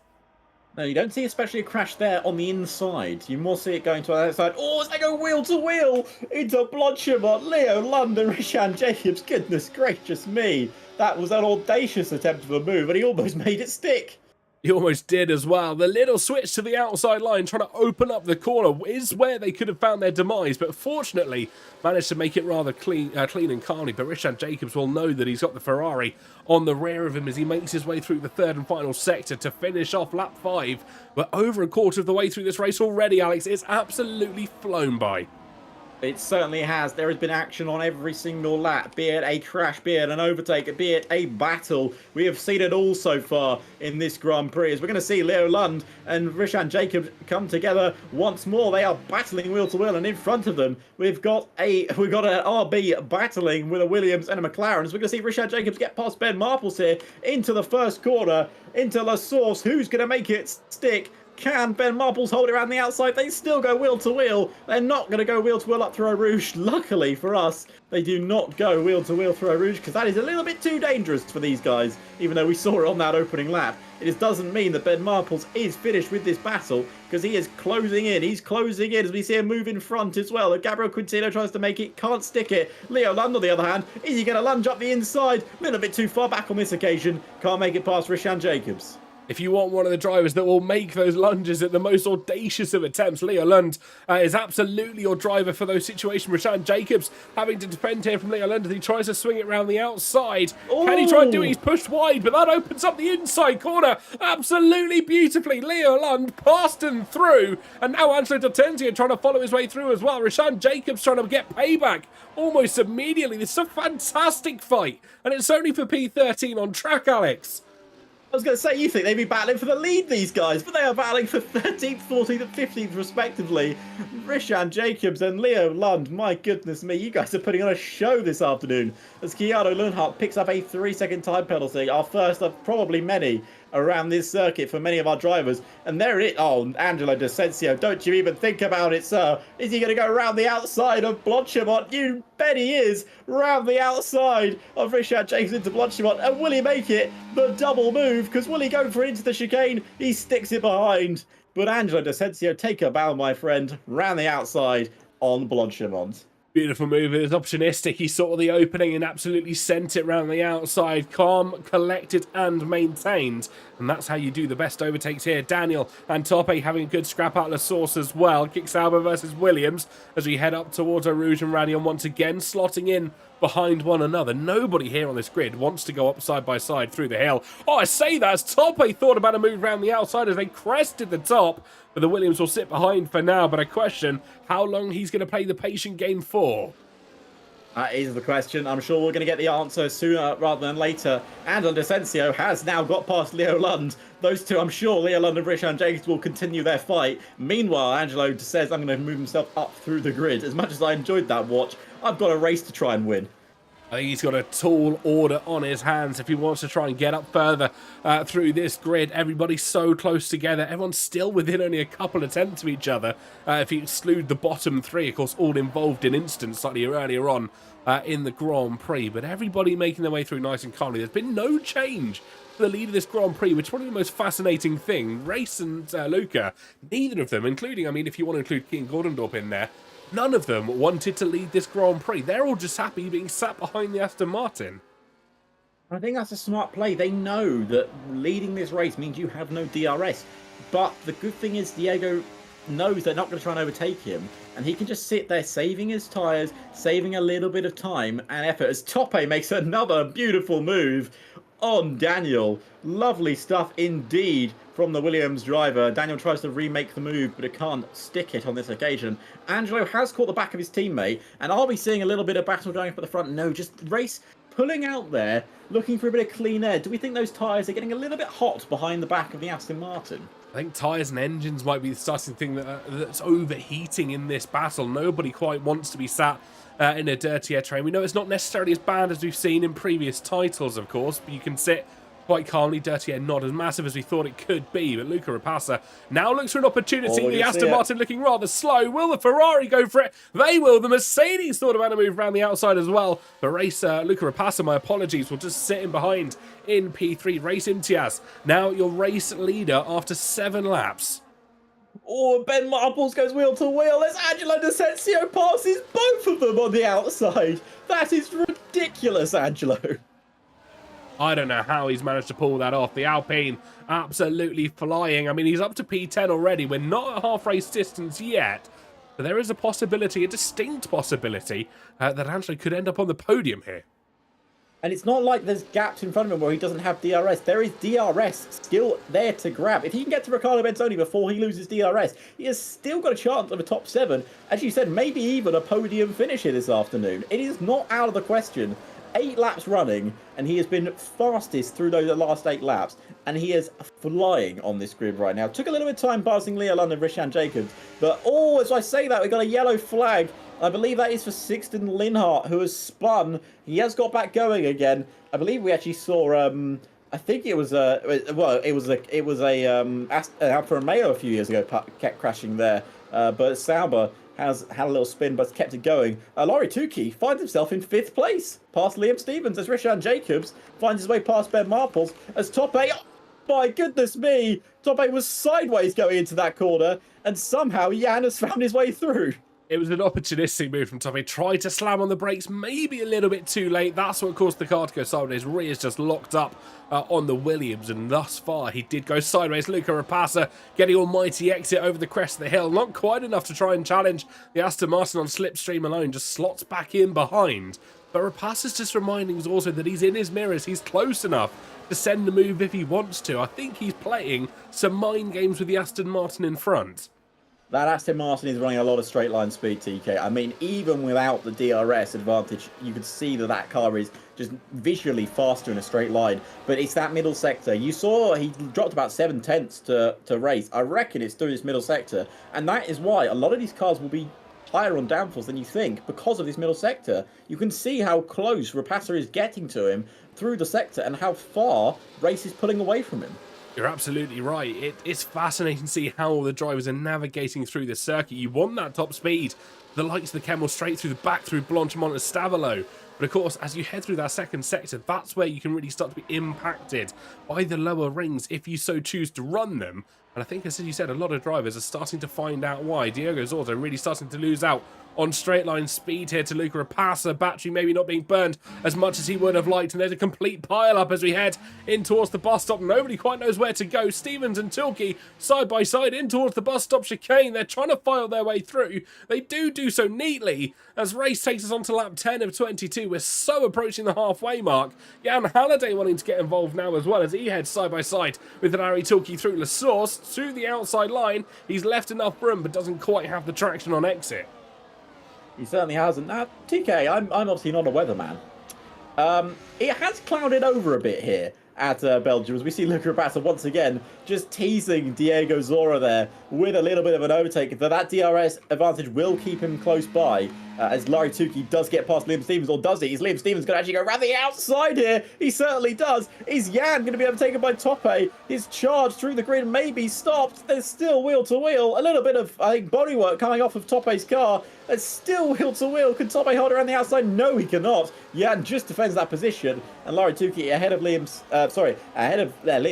No, you don't see especially a crash there on the inside. You more see it going to the outside. Oh, as they go wheel to wheel into Blodschemont, Leo Lund and Rishan Jacobs. Goodness gracious me. That was an audacious attempt of a move, and he almost made it stick. He almost did as well. The little switch to the outside line, trying to open up the corner, is where they could have found their demise, but fortunately managed to make it rather clean and calmly. But Rishan Jacobs will know that he's got the Ferrari on the rear of him as he makes his way through the third and final sector to finish off lap 5. We're over a quarter of the way through this race already, Alex. It's absolutely flown by. It certainly has. There has been action on every single lap, be it a crash, be it an overtake, be it a battle. We have seen it all so far in this Grand Prix. As we're going to see Leo Lund and Rishan Jacobs come together once more. They are battling wheel to wheel, and in front of them we've got an RB battling with a Williams and a McLaren. As we're going to see Rishan Jacobs get past Ben Marples here into the first corner, into La Source. Who's going to make it stick? Can Ben Marples hold it around the outside? They still go wheel to wheel. They're not going to go wheel to wheel up through Eau Rouge. Luckily for us, they do not go wheel to wheel through Eau Rouge because that is a little bit too dangerous for these guys, even though we saw it on that opening lap. It doesn't mean that Ben Marples is finished with this battle because he is closing in. He's closing in as we see him move in front as well. Gabriel Quintino tries to make it, can't stick it. Leo Lund, on the other hand, is he going to lunge up the inside? A little bit too far back on this occasion. Can't make it past Rishan Jacobs. If you want one of the drivers that will make those lunges at the most audacious of attempts, Leo Lund is absolutely your driver for those situations. Rishan Jacobs having to defend here from Leo Lund as he tries to swing it around the outside. Ooh. Can he try and do it? He's pushed wide, but that opens up the inside corner absolutely beautifully. Leo Lund passed and through, and now Angelo D'Ortenzio trying to follow his way through as well. Rishan Jacobs trying to get payback almost immediately. This is a fantastic fight, and it's only for P13 on track, Alex. I was going to say, you think they'd be battling for the lead, these guys, but they are battling for 13th, 14th and 15th respectively. Rishan Jacobs and Leo Lund, my goodness me, you guys are putting on a show this afternoon as Keanu Lundhardt picks up a 3-second time penalty, our first of probably many around this circuit for many of our drivers. And there it is. Oh, Angelo D'Ortenzio, don't you even think about it, sir. Is he going to go around the outside of Blodschemont? You bet he is. Round the outside of Rishan Jacobs into Blodschemont. And will he make it? The double move, because will he go for into the chicane? He sticks it behind. But Angelo D'Ortenzio, take a bow, my friend. Round the outside on Blodschemont. Beautiful move. It was opportunistic. He saw the opening and absolutely sent it round the outside. Calm, collected and maintained. And that's how you do the best overtakes here. Daniel and Tope having a good scrap out of the source as well. Kick Sauber versus Williams as we head up towards Eau Rouge and Radion once again, slotting in behind one another. Nobody here on this grid wants to go up side by side through the hill. Oh, I say that as Tope thought about a move around the outside as they crested the top. But the Williams will sit behind for now. But I question how long he's going to play the patient game for. That is the question. I'm sure we're going to get the answer sooner rather than later. Angelo D'Ortenzio has now got past Leo Lund. Those two, I'm sure Leo Lund and Rishan Jacobs will continue their fight. Meanwhile, Angelo says, I'm going to move himself up through the grid. As much as I enjoyed that watch, I've got a race to try and win. I think he's got a tall order on his hands if he wants to try and get up further through this grid. Everybody's so close together. Everyone's still within only a couple of tenths of each other. If you exclude the bottom three, of course, all involved in instance slightly earlier on in the Grand Prix. But everybody making their way through nice and calmly. There's been no change for the lead of this Grand Prix, which is probably the most fascinating thing. Race and Luca, neither of them, including, I mean, if you want to include King Gordendorp in there, none of them wanted to lead this Grand Prix. They're all just happy being sat behind the Aston Martin. I think that's a smart play. They know that leading this race means you have no DRS. But the good thing is Diego knows they're not going to try and overtake him. And he can just sit there saving his tyres, saving a little bit of time and effort as Tope makes another beautiful move. on Daniel. Lovely stuff indeed from the Williams driver. Daniel tries to remake the move, but it can't stick it on this occasion. Angelo has caught the back of his teammate, and are we seeing a little bit of battle going up at the front? No, just race pulling out there, looking for a bit of clean air. Do we think those tyres are getting a little bit hot behind the back of the Aston Martin? I think tyres and engines might be the starting thing that's overheating in this battle. Nobody quite wants to be sat in a dirty air train. We know it's not necessarily as bad as we've seen in previous titles, of course, but you can sit quite calmly. Dirty air not as massive as we thought it could be, but Luca Rapassa now looks for an opportunity. The Aston Martin looking rather slow. Will the Ferrari go for it? They will. The Mercedes thought about a move around the outside as well. But Luca Rapassa, my apologies, will just sit in behind in P3. Race Imtiaz, now your race leader after 7 laps. Oh, Ben Marples goes wheel to wheel as Angelo D'Asensio passes both of them on the outside. That is ridiculous, Angelo. I don't know how he's managed to pull that off. The Alpine absolutely flying. I mean, he's up to P10 already. We're not at half race distance yet, but there is a possibility, a distinct possibility, that Angelo could end up on the podium here. And it's not like there's gaps in front of him where he doesn't have DRS. There is DRS still there to grab. If he can get to Riccardo Benzoni before he loses DRS, he has still got a chance of a top 7. As you said, maybe even a podium finish here this afternoon. It is not out of the question. 8 laps running, and he has been fastest through those last 8 laps, and he is flying on this grid right now. Took a little bit of time passing Leo London, Rishan Jacobs, but as I say that, we got a yellow flag. I believe that is for Sixten Linhart, who has spun. He has got back going again. I believe we actually saw. I think it was Alfa Romeo a few years ago kept crashing there, but Sauber has had a little spin but kept it going. Laurie Tukey finds himself in 5th place, past Liam Stevens, as Rishan Jacobs finds his way past Ben Marples, as Top 8, oh my goodness me, Top 8 was sideways going into that corner, and somehow Jan has found his way through. It was an opportunistic move from Tommy. Tried to slam on the brakes, maybe a little bit too late. That's what caused the car to go sideways. His rear's just locked up on the Williams, and thus far he did go sideways. Luca Rapassa getting almighty exit over the crest of the hill. Not quite enough to try and challenge the Aston Martin on slipstream alone. Just slots back in behind. But Rapassa's just reminding us also that he's in his mirrors. He's close enough to send the move if he wants to. I think he's playing some mind games with the Aston Martin in front. That Aston Martin is running a lot of straight line speed, TK. I mean, even without the DRS advantage, you could see that that car is just visually faster in a straight line. But it's that middle sector. You saw he dropped about 7/10 to race. I reckon it's through this middle sector. And that is why a lot of these cars will be higher on downforce than you think because of this middle sector. You can see how close Rapassa is getting to him through the sector and how far Race is pulling away from him. You're absolutely right. It's fascinating to see how all the drivers are navigating through the circuit. You want that top speed. The likes of the Kemmel straight through the back through Blanchimont and Stavolo. But of course, as you head through that second sector, that's where you can really start to be impacted by the lower rings if you so choose to run them. And I think, as you said, a lot of drivers are starting to find out why. Diogo Zorzo really starting to lose out on straight line speed here to Luca Rapassa. Battery maybe not being burned as much as he would have liked. And there's a complete pile up as we head in towards the bus stop. Nobody quite knows where to go. Stevens and Tilke side by side in towards the bus stop chicane. They're trying to file their way through. They do so neatly as race takes us on to lap 10 of 22. We're so approaching the halfway mark. Jan Halliday wanting to get involved now as well as he heads side by side with Larry Tilke through La Source to the outside line. He's left enough room but doesn't quite have the traction on exit. He certainly hasn't. Now, TK, I'm obviously not a weatherman. It has clouded over a bit here at Belgium as we see Luca Rapassa once again just teasing Diego Zora there with a little bit of an overtake. But that DRS advantage will keep him close by as Larry Tukey does get past Liam Stevens, or does he? Is Liam Stevens going to actually go around the outside here? He certainly does. Is Jan going to be overtaken by Tope? His charge through the grid may be stopped. There's still wheel to wheel. A little bit of, I think, bodywork coming off of Tope's car. There's still wheel to wheel. Can Tope hold around the outside? No, he cannot. Jan just defends that position, and Larry Tukey ahead of Liam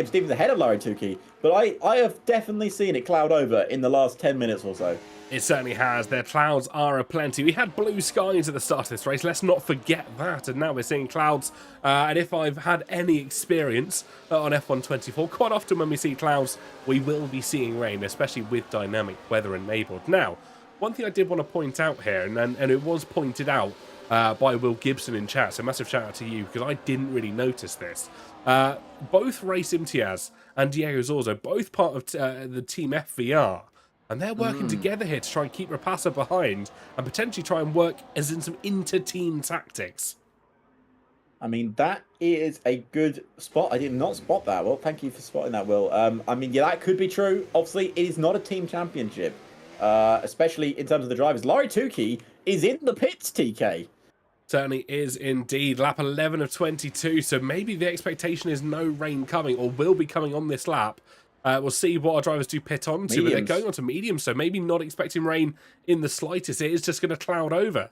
Stevens ahead of Larry Tukey. But I have definitely seen it cloud over in the last 10 minutes or so. It certainly has. Their clouds are aplenty. We had blue skies at the start of this race. Let's not forget that. And now we're seeing clouds. And if I've had any experience on F124, quite often when we see clouds, we will be seeing rain, especially with dynamic weather enabled. Now, one thing I did want to point out here, and it was pointed out by Will Gibson in chat. So massive shout out to you, because I didn't really notice this. Both Race Imtiaz and Diego Zorzo, both part of the team FVR. And they're working together here to try and keep Rapasa behind and potentially try and work as in some inter-team tactics. I mean, that is a good spot. I did not spot that. Well, thank you for spotting that, Will. I mean, yeah, that could be true. Obviously, it is not a team championship, especially in terms of the drivers. Larry Tukey is in the pits, TK. Certainly is indeed. Lap 11 of 22, so maybe the expectation is no rain coming, or will be coming on this lap. We'll see what our drivers do pit on to, but they're going on to medium, so maybe not expecting rain in the slightest. It is just going to cloud over.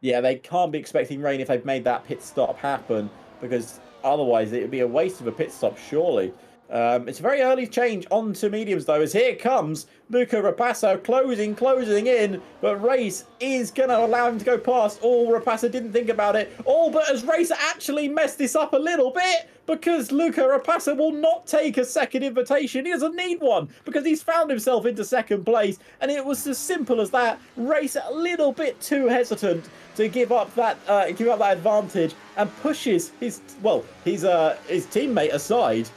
Yeah, they can't be expecting rain if they've made that pit stop happen, because otherwise it would be a waste of a pit stop, surely. It's a very early change onto mediums, though, as here comes Luca Rapasa closing in, but Race is going to allow him to go past. Rapasa didn't think about it. But as Race actually messed this up a little bit, because Luca Rapasa will not take a second invitation. He doesn't need one, because he's found himself into second place, and it was as simple as that. Race a little bit too hesitant to give up that advantage, and pushes his teammate aside.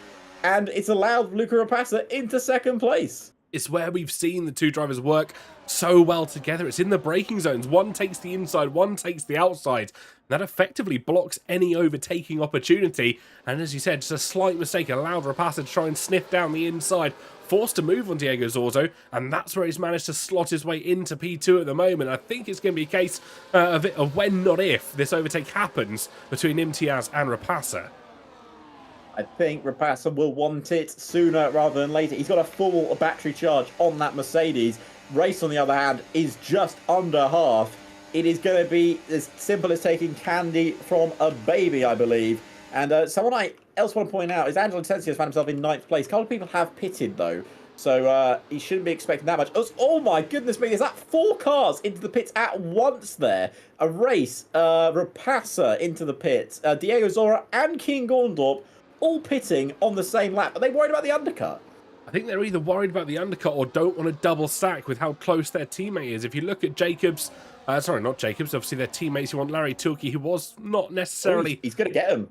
And it's allowed Luca Rapasa into second place. It's where we've seen the two drivers work so well together. It's in the braking zones. One takes the inside, one takes the outside. That effectively blocks any overtaking opportunity. And as you said, just a slight mistake allowed Rapasa to try and sniff down the inside, forced to move on Diego Zorzo, and that's where he's managed to slot his way into P2 at the moment. I think it's going to be a case of when, not if, this overtake happens between Imtiaz and Rapasa. I think Rapasa will want it sooner rather than later. He's got a full battery charge on that Mercedes. Race, on the other hand, is just under half. It is going to be as simple as taking candy from a baby, I believe. And someone I else want to point out is Angelo Tensi has found himself in 9th place. A couple of people have pitted, though. So he shouldn't be expecting that much. Oh my goodness me, is that 4 cars into the pits at once there? A Race, Rapasa into the pits, Diego Zora and King Gorndorp all pitting on the same lap. Are they worried about the undercut? I think they're either worried about the undercut or don't want to double stack with how close their teammate is. If you look at Jacobs, sorry, not Jacobs, obviously their teammates, you want Larry Tukey, who was not necessarily... He's going to get them.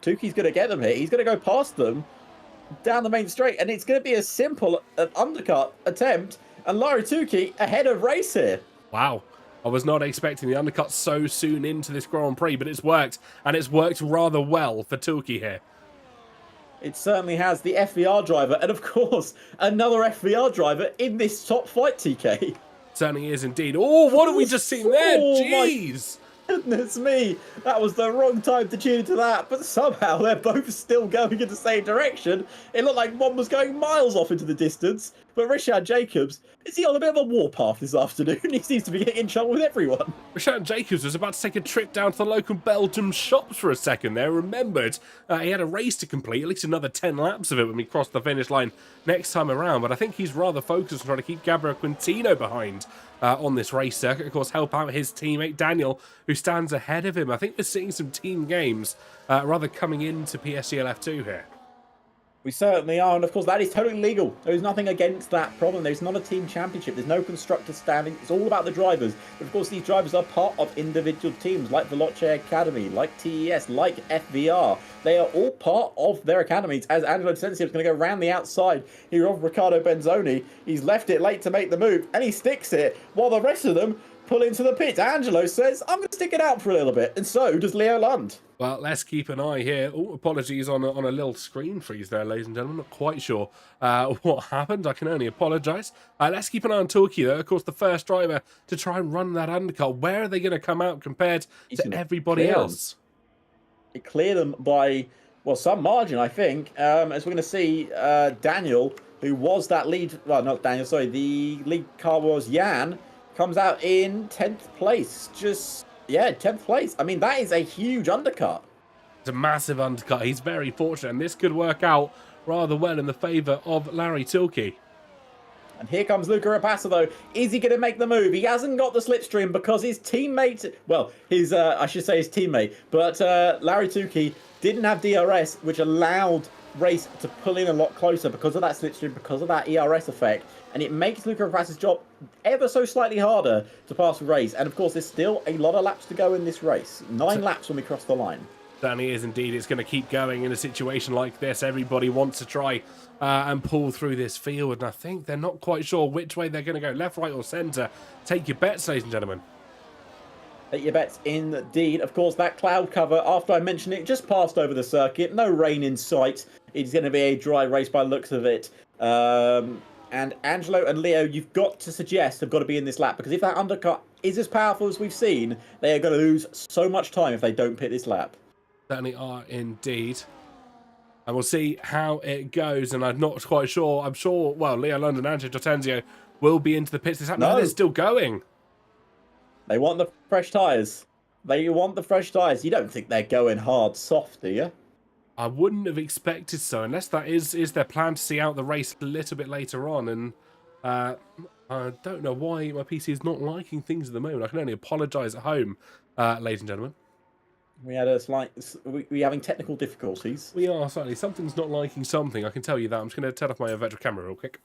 Tukey's going to get them here. He's going to go past them down the main straight, and it's going to be a simple undercut attempt, and Larry Tukey ahead of Race here. Wow. I was not expecting the undercut so soon into this Grand Prix, but it's worked, and it's worked rather well for Tukey here. It certainly has. The FVR driver, and of course, another FVR driver in this top flight, TK. Certainly is indeed. Oh, what have we just seen there? Jeez! Goodness me, that was the wrong time to tune into that, but somehow they're both still going in the same direction. It looked like one was going miles off into the distance, but Richard Jacobs, is he on a bit of a warpath this afternoon? He seems to be getting in trouble with everyone. Richard Jacobs was about to take a trip down to the local Belgium shops for a second there, remembered he had a race to complete, at least another 10 laps of it when we crossed the finish line next time around, but I think he's rather focused on trying to keep Gabriel Quintino behind on this race circuit, of course, help out his teammate Daniel, who stands ahead of him. I think we're seeing some team games rather coming into PSGL F2 here. We certainly are, and of course that is totally legal. There is nothing against that problem. There's not a team championship. There's no constructor standing. It's all about the drivers. But of course these drivers are part of individual teams like Veloce Academy, like TES, like FVR. They are all part of their academies, as Angelo Sensi is going to go round the outside here of Riccardo Benzoni. He's left it late to make the move, and he sticks it, while the rest of them pull into the pit. Angelo says, I'm going to stick it out for a little bit, and so does Leo Lund. Well, let's keep an eye here. Oh, apologies on a little screen freeze there, ladies and gentlemen. Not quite sure what happened. I can only apologise. Let's keep an eye on Turkey, though. Of course, the first driver to try and run that undercut. Where are they going to come out compared to everybody else? It cleared them by, well, some margin, I think. As we're going to see, Daniel, who was that lead... Well, not Daniel, sorry. The lead car was Jan. Comes out in 10th place. Yeah, 10th place. I mean, that is a huge undercut. It's a massive undercut. He's very fortunate, and this could work out rather well in the favour of Larry Tukey. And here comes Luca Rapasa, though. Is he going to make the move? He hasn't got the slipstream because his teammate... Well, I should say his teammate. But Larry Tukey didn't have DRS, which allowed race to pull in a lot closer because of that slipstream, because of that ERS effect, and it makes Luca Rapazza's job ever so slightly harder to pass the race. And of course, there's still a lot of laps to go in this race. 9 laps when we cross the line. Certainly is indeed. It's going to keep going in a situation like this. Everybody wants to try and pull through this field, and I think they're not quite sure which way they're going to go, left, right, or centre. Take your bets, ladies and gentlemen. Take your bets indeed. Of course, that cloud cover, after I mentioned it, just passed over the circuit. No rain in sight. It's going to be a dry race by the looks of it. And Angelo and Leo, you've got to suggest have got to be in this lap, because if that undercut is as powerful as we've seen, they are going to lose so much time if they don't pit this lap. Certainly are indeed. And we'll see how it goes. And I'm not quite sure. I'm sure, well, Leo London and Angelo Tortenzio will be into the pits this lap. No, they're still going. They want the fresh tyres. They want the fresh tyres. You don't think they're going hard soft, do you? I wouldn't have expected so, unless that is their plan to see out the race a little bit later on. And I don't know why my PC is not liking things at the moment. I can only apologise at home, ladies and gentlemen. We had a slight... We're having technical difficulties. We are, certainly. Something's not liking something, I can tell you that. I'm just going to turn off my virtual camera real quick.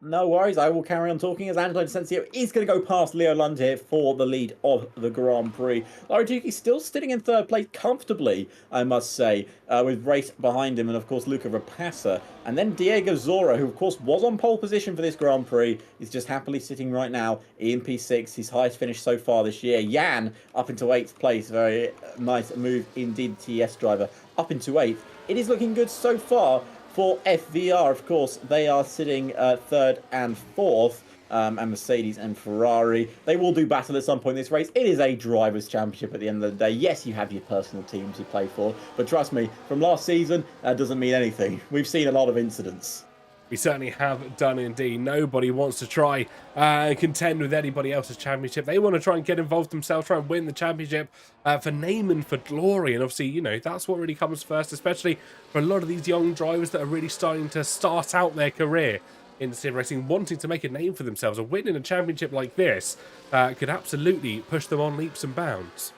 No worries, I will carry on talking as Angelo Desensio is going to go past Leo Lund here for the lead of the Grand Prix. Larry Duki still sitting in third place comfortably, I must say, with race behind him and, of course, Luca Rapazza. And then Diego Zora, who, of course, was on pole position for this Grand Prix, is just happily sitting right now in P6, his highest finish so far this year. Jan up into 8th place, very nice move indeed, TS driver, up into 8th. It is looking good so far. For FVR, of course, they are sitting 3rd and 4th, and Mercedes and Ferrari. They will do battle at some point in this race. It is a driver's championship at the end of the day. Yes, you have your personal teams you play for, but trust me, from last season, that doesn't mean anything. We've seen a lot of incidents. We certainly have done indeed. Nobody wants to try and contend with anybody else's championship. They want to try and get involved themselves, try and win the championship for name and for glory. And obviously, you know, that's what really comes first, especially for a lot of these young drivers that are really starting to start out their career in sim racing, wanting to make a name for themselves. A win in a championship like this could absolutely push them on leaps and bounds.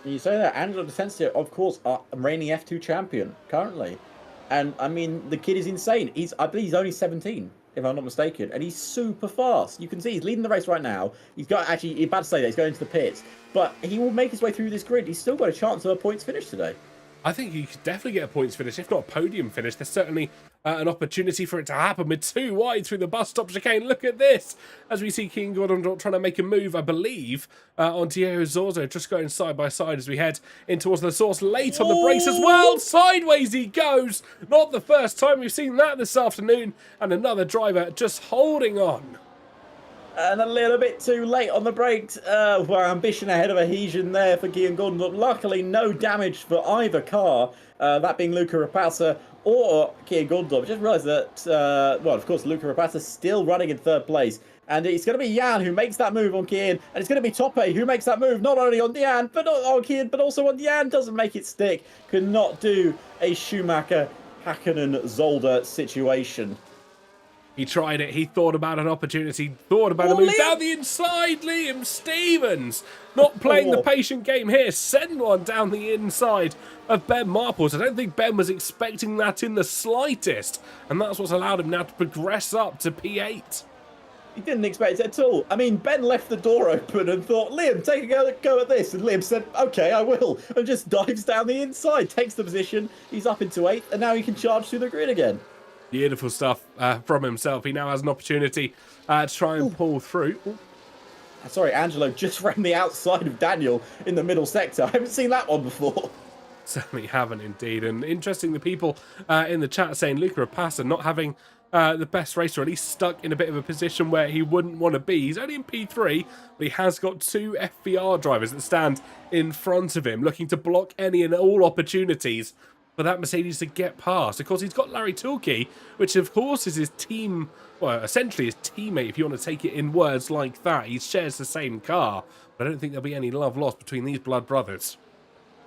You say that Angelo Desensio, of course, are a reigning F2 champion currently. And, I mean, the kid is insane. I believe he's only 17, if I'm not mistaken. And he's super fast. You can see he's leading the race right now. He's got, actually, you're about to say that, he's going into the pits. But he will make his way through this grid. He's still got a chance of a points finish today. I think he could definitely get a points finish, if not a podium finish. There's certainly an opportunity for it to happen with 2 wide through the bus stop chicane. Look at this, as we see King Gordon trying to make a move, I believe, on Diego Zorzo, just going side by side as we head in towards the source. Late on the brakes as well. Sideways he goes. Not the first time we've seen that this afternoon. And another driver just holding on. And a little bit too late on the brakes. Well, ambition ahead of adhesion there for Kian Gordon. But luckily, no damage for either car. That being Luca Rapazza or Kian Gordon. I just realised that, well, of course, Luca Rapazza still running in 3rd place. And it's going to be Jan who makes that move on Kian. And it's going to be Tope who makes that move not only on Jan, but not on Kian, but also on Jan. Doesn't make it stick. Could not do a Schumacher, Hakkinen, Zolder situation. He tried it. He thought about an opportunity. Thought about a move down the inside. Liam Stevens not playing the patient game here. Send one down the inside of Ben Marples. I don't think Ben was expecting that in the slightest. And that's what's allowed him now to progress up to P8. He didn't expect it at all. I mean, Ben left the door open and thought, Liam, take a go at this. And Liam said, okay, I will. And just dives down the inside, takes the position. He's up into 8th, and now he can charge through the grid again. Beautiful stuff from himself. He now has an opportunity to try and pull through. Sorry, Angelo just ran the outside of Daniel in the middle sector. I haven't seen that one before. Certainly haven't indeed. And interesting, the people in the chat saying Luca Rapazza not having the best race, or at least stuck in a bit of a position where he wouldn't want to be. He's only in P3, but he has got 2 FVR drivers that stand in front of him, looking to block any and all opportunities for that Mercedes to get past. Of course, he's got Larry Toolkey, which of course is his team, well, essentially his teammate, if you want to take it in words like that. He shares the same car, but I don't think there'll be any love lost between these blood brothers.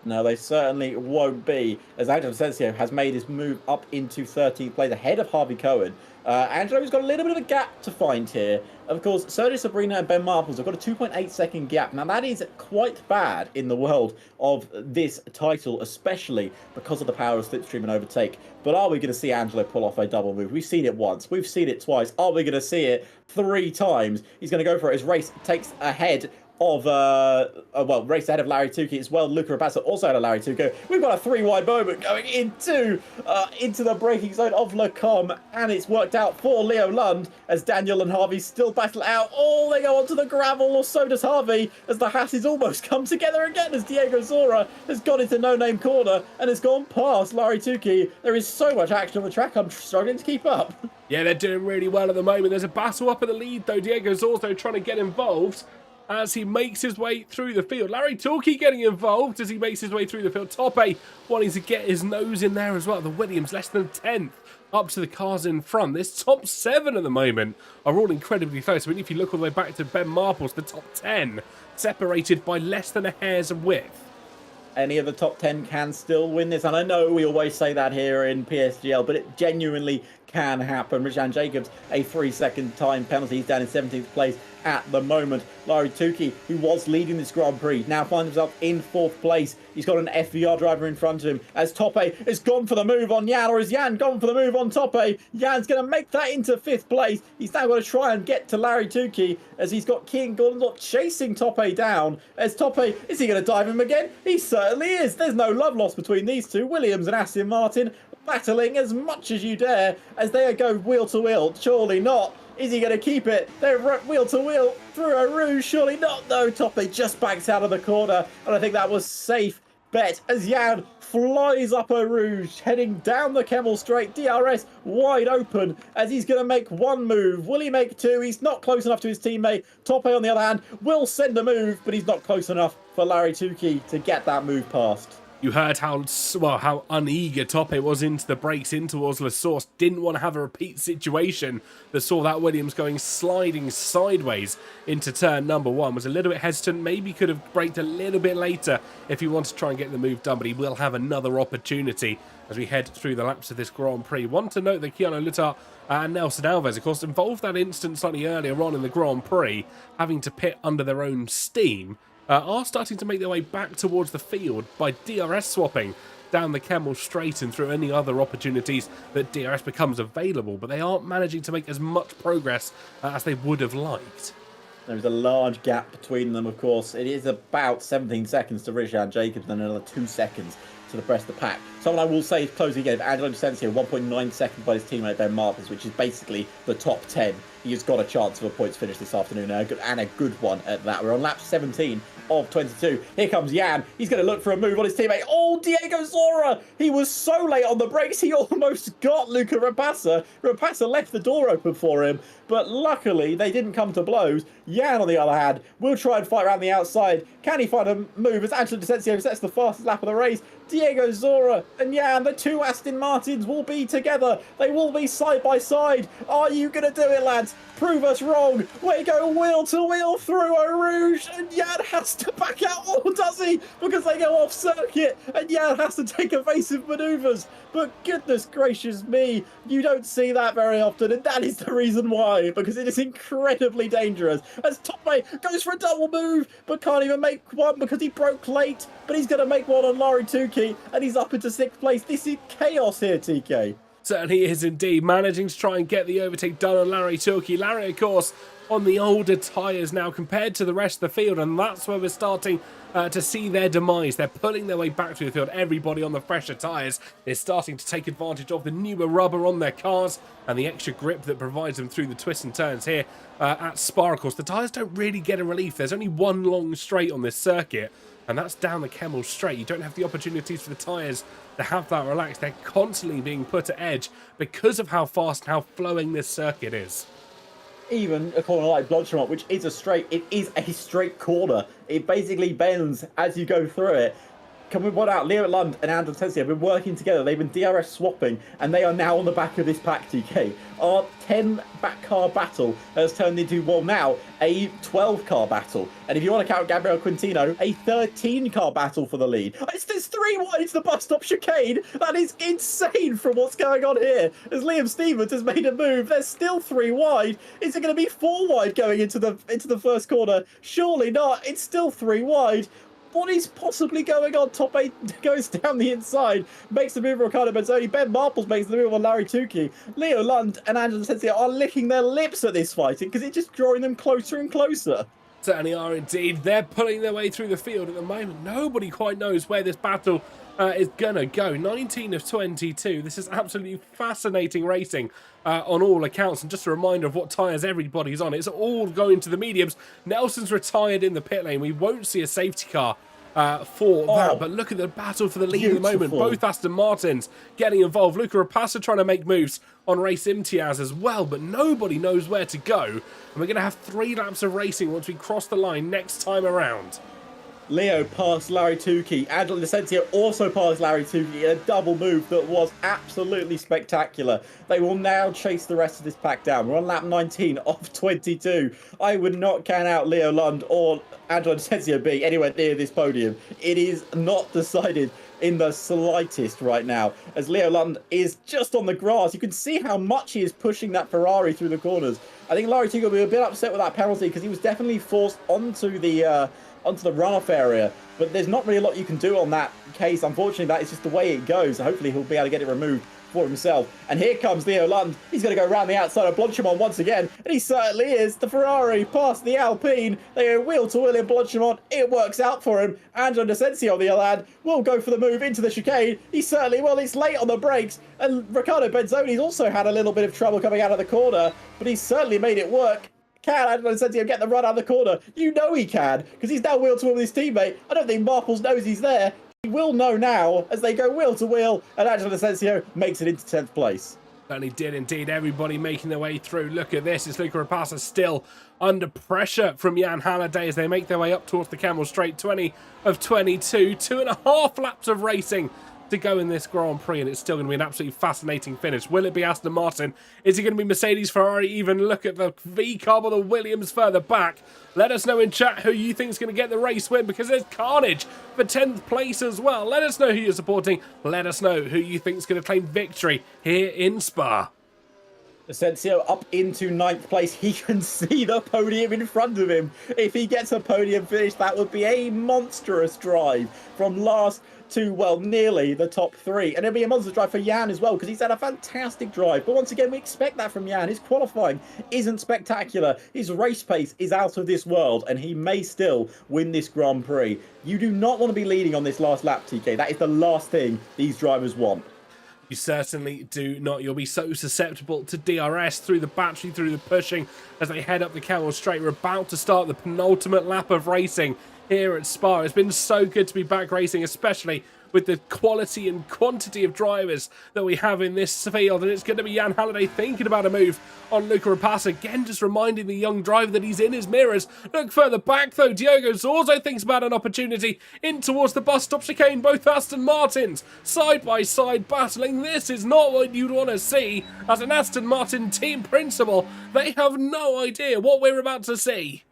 No, they certainly won't be, as Angelo Asensio has made his move up into 13th place ahead of Harvey Cohen. Angelo's got a little bit of a gap to find here. Of course, Sergio Sabrina and Ben Marples have got a 2.8 second gap. Now, that is quite bad in the world of this title, especially because of the power of slipstream and overtake. But are we going to see Angelo pull off a double move? We've seen it once. We've seen it twice. Are we going to see it 3 times? He's going to go for it. His race takes ahead of race ahead of Larry Tukey as well. Luca Rabassa also had a Larry Tuco. We've got a 3-wide moment going into the braking zone of Lecom, and it's worked out for Leo Lund as Daniel and Harvey still battle out. Oh, they go onto the gravel, or so does Harvey, as the Hasses almost come together again as Diego Zora has gone into no-name corner and has gone past Larry Tukey. There is so much action on the track, I'm struggling to keep up. Yeah, they're doing really well at the moment. There's a battle up in the lead, though. Diego's also trying to get involved as he makes his way through the field. Larry Torquay getting involved as he makes his way through the field. Tope wanting to get his nose in there as well. The Williams less than 10th up to the cars in front. This top 7 at the moment are all incredibly close. I mean, if you look all the way back to Ben Marples, the top 10 separated by less than a hair's width. Any of the top 10 can still win this, and I know we always say that here in PSGL, but it genuinely can happen. Richan Jacobs, a 3-second time penalty. He's down in 17th place at the moment. Larry Tukey, who was leading this Grand Prix, now finds himself in 4th place. He's got an FVR driver in front of him as Tope has gone for the move on Jan, or is Jan gone for the move on Tope? Jan's going to make that into 5th place. He's now got to try and get to Larry Tukey as he's got Kian Gordon chasing Tope down. As Tope, is he going to dive him again? He certainly is. There's no love lost between these two. Williams and Aston Martin battling as much as you dare as they go wheel to wheel. Surely not. Is he going to keep it? They're wheel to wheel through a rouge. Surely not. No, Tope just backs out of the corner, and I think that was safe bet as Jan flies up a rouge, heading down the Kemmel Straight. DRS wide open as he's going to make 1 move. Will he make 2? He's not close enough to his teammate. Tope, on the other hand, will send a move, but he's not close enough for Larry Tukey to get that move past. You heard how uneager Tope was into the brakes in towards La Source. Didn't want to have a repeat situation that saw that Williams going sliding sideways into turn number 1. Was a little bit hesitant. Maybe could have braked a little bit later if he wanted to try and get the move done. But he will have another opportunity as we head through the laps of this Grand Prix. One to note that Keanu Lutar and Nelson Alves, of course, involved that instance slightly earlier on in the Grand Prix, having to pit under their own steam. Are starting to make their way back towards the field by DRS swapping down the Kemmel Straight and through any other opportunities that DRS becomes available, but they aren't managing to make as much progress as they would have liked. There's a large gap between them, of course. It is about 17 seconds to Richard Jacobs and another 2 seconds to the rest of the pack. Someone I will say is closing again, Angelo Asensio, 1.9 seconds by his teammate Ben Marples, which is basically the top 10. He has got a chance of a points finish this afternoon, and a good one at that. We're on lap 17 of 22. Here comes Jan. He's going to look for a move on his teammate. Oh, Diego Zora! He was so late on the brakes, he almost got Luca Rabassa. Rabassa left the door open for him, but luckily they didn't come to blows. Jan, on the other hand, will try and fight around the outside. Can he find a move as Angelo Asensio sets the fastest lap of the race? Diego Zora and Jan, the 2 Aston Martins, will be together. They will be side by side. Are you going to do it, lads? Prove us wrong. We go wheel to wheel through a rouge, and Jan has to back out. Oh, does he? Because they go off circuit, and Jan has to take evasive manoeuvres. But goodness gracious me, you don't see that very often, and that is the reason why, because it is incredibly dangerous. As Tope goes for a double move, but can't even make one because he broke late. But he's going to make one on Larry Tukey, and he's up into 6th place. This is chaos here, TK. Certainly is indeed, managing to try and get the overtake done on Larry Tukey. Larry, of course, on the older tyres now compared to the rest of the field, and that's where we're starting to see their demise. They're pulling their way back through the field. Everybody on the fresher tyres is starting to take advantage of the newer rubber on their cars and the extra grip that provides them through the twists and turns here at Spa. Of course, the tyres don't really get a relief. There's only one long straight on this circuit, and that's down the Kemmel Straight. You don't have the opportunities for the tyres to have that relaxed. They're constantly being put at edge because of how fast and how flowing this circuit is. Even a corner like Blodgemont, which is a straight, it is a straight corner. It basically bends as you go through it. can we point out, Leo Lund and Andrew Tessie have been working together. They've been DRS swapping, and they are now on the back of this pack, TK. Our 10-car battle has turned into, well, now a 12-car battle. And if you want to count Gabriel Quintino, a 13-car battle for the lead. It's 3 wide into the bus stop chicane. That is insane from what's going on here. As Liam Stevens has made a move, there's still 3 wide. Is it going to be 4 wide going into the first corner? Surely not. It's still 3 wide. What is possibly going on? Top 8 goes down the inside, makes the move on Ricardo Benzoni. Ben Marples makes the move on Larry Tukey. Leo Lund and Angela Sensei are licking their lips at this fighting because it's just drawing them closer and closer. Certainly are indeed. They're pulling their way through the field at the moment. Nobody quite knows where this battle is going to go. 19 of 22. This is absolutely fascinating racing on all accounts. And just a reminder of what tyres everybody's on. It's all going to the mediums. Nelson's retired in the pit lane. We won't see a safety car for that, but look at the battle for the lead at the moment. Both Aston Martins getting involved. Luca Rapassa trying to make moves on Race Imtiaz as well, but nobody knows where to go. And we're going to have 3 laps of racing once we cross the line next time around. Leo passed Larry Tukey. Angelo Licencio also passed Larry Tukey in a double move that was absolutely spectacular. They will now chase the rest of this pack down. We're on lap 19 of 22. I would not count out Leo Lund or Angelo Licencio being anywhere near this podium. It is not decided in the slightest right now, as Leo Lund is just on the grass. You can see how much he is pushing that Ferrari through the corners. I think Larry Tukey will be a bit upset with that penalty because he was definitely forced onto the runoff area, but there's not really a lot you can do on that case. Unfortunately, that is just the way it goes. Hopefully he'll be able to get it removed for himself. And here comes Leo Lund. He's going to go around the outside of Blanchimont once again, and he certainly is. The Ferrari past the Alpine. They go wheel to wheel in Blanchimont. It works out for him. Angelo Desensi, on the other hand, will go for the move into the chicane. He certainly will. He's late on the brakes, and Riccardo Benzoni's also had a little bit of trouble coming out of the corner, but he's certainly made it work. Can Angelo Desensi get the run out of the corner? You know he can, because he's now wheel to wheel with his teammate. I don't think Marples knows he's there. He will know now as they go wheel to wheel, and Angelo Desensi makes it into 10th place. And he did indeed. Everybody making their way through. Look at this. It's Luca Rapassa still under pressure from Jan Halliday as they make their way up towards the Camel Straight. 20 of 22. 2.5 laps of racing to go in this Grand Prix, and it's still going to be an absolutely fascinating finish. Will it be Aston Martin? Is it going to be Mercedes, Ferrari? Even look at the V-Carb or the Williams further back. Let us know in chat who you think is going to get the race win, because there's carnage for 10th place as well. Let us know who you're supporting. Let us know who you think is going to claim victory here in Spa. Asensio up into 9th place. He can see the podium in front of him. If he gets a podium finish, that would be a monstrous drive from last to, well, nearly the top 3. And it'll be a monstrous drive for Jan as well, because he's had a fantastic drive. But once again, we expect that from Jan. His qualifying isn't spectacular. His race pace is out of this world, and he may still win this Grand Prix. You do not want to be leading on this last lap, TK. That is the last thing these drivers want. You certainly do not. You'll be so susceptible to DRS through the battery, through the pushing as they head up the Camel Straight. We're about to start the penultimate lap of racing here at Spa. It's been so good to be back racing, especially with the quality and quantity of drivers that we have in this field. And it's going to be Jan Halliday thinking about a move on Luca Rapassa. Again, just reminding the young driver that he's in his mirrors. Look further back, though. Diogo Zorzo thinks about an opportunity in towards the bus stop chicane. Both Aston Martins side by side battling. This is not what you'd want to see as an Aston Martin team principal. They have no idea what we're about to see.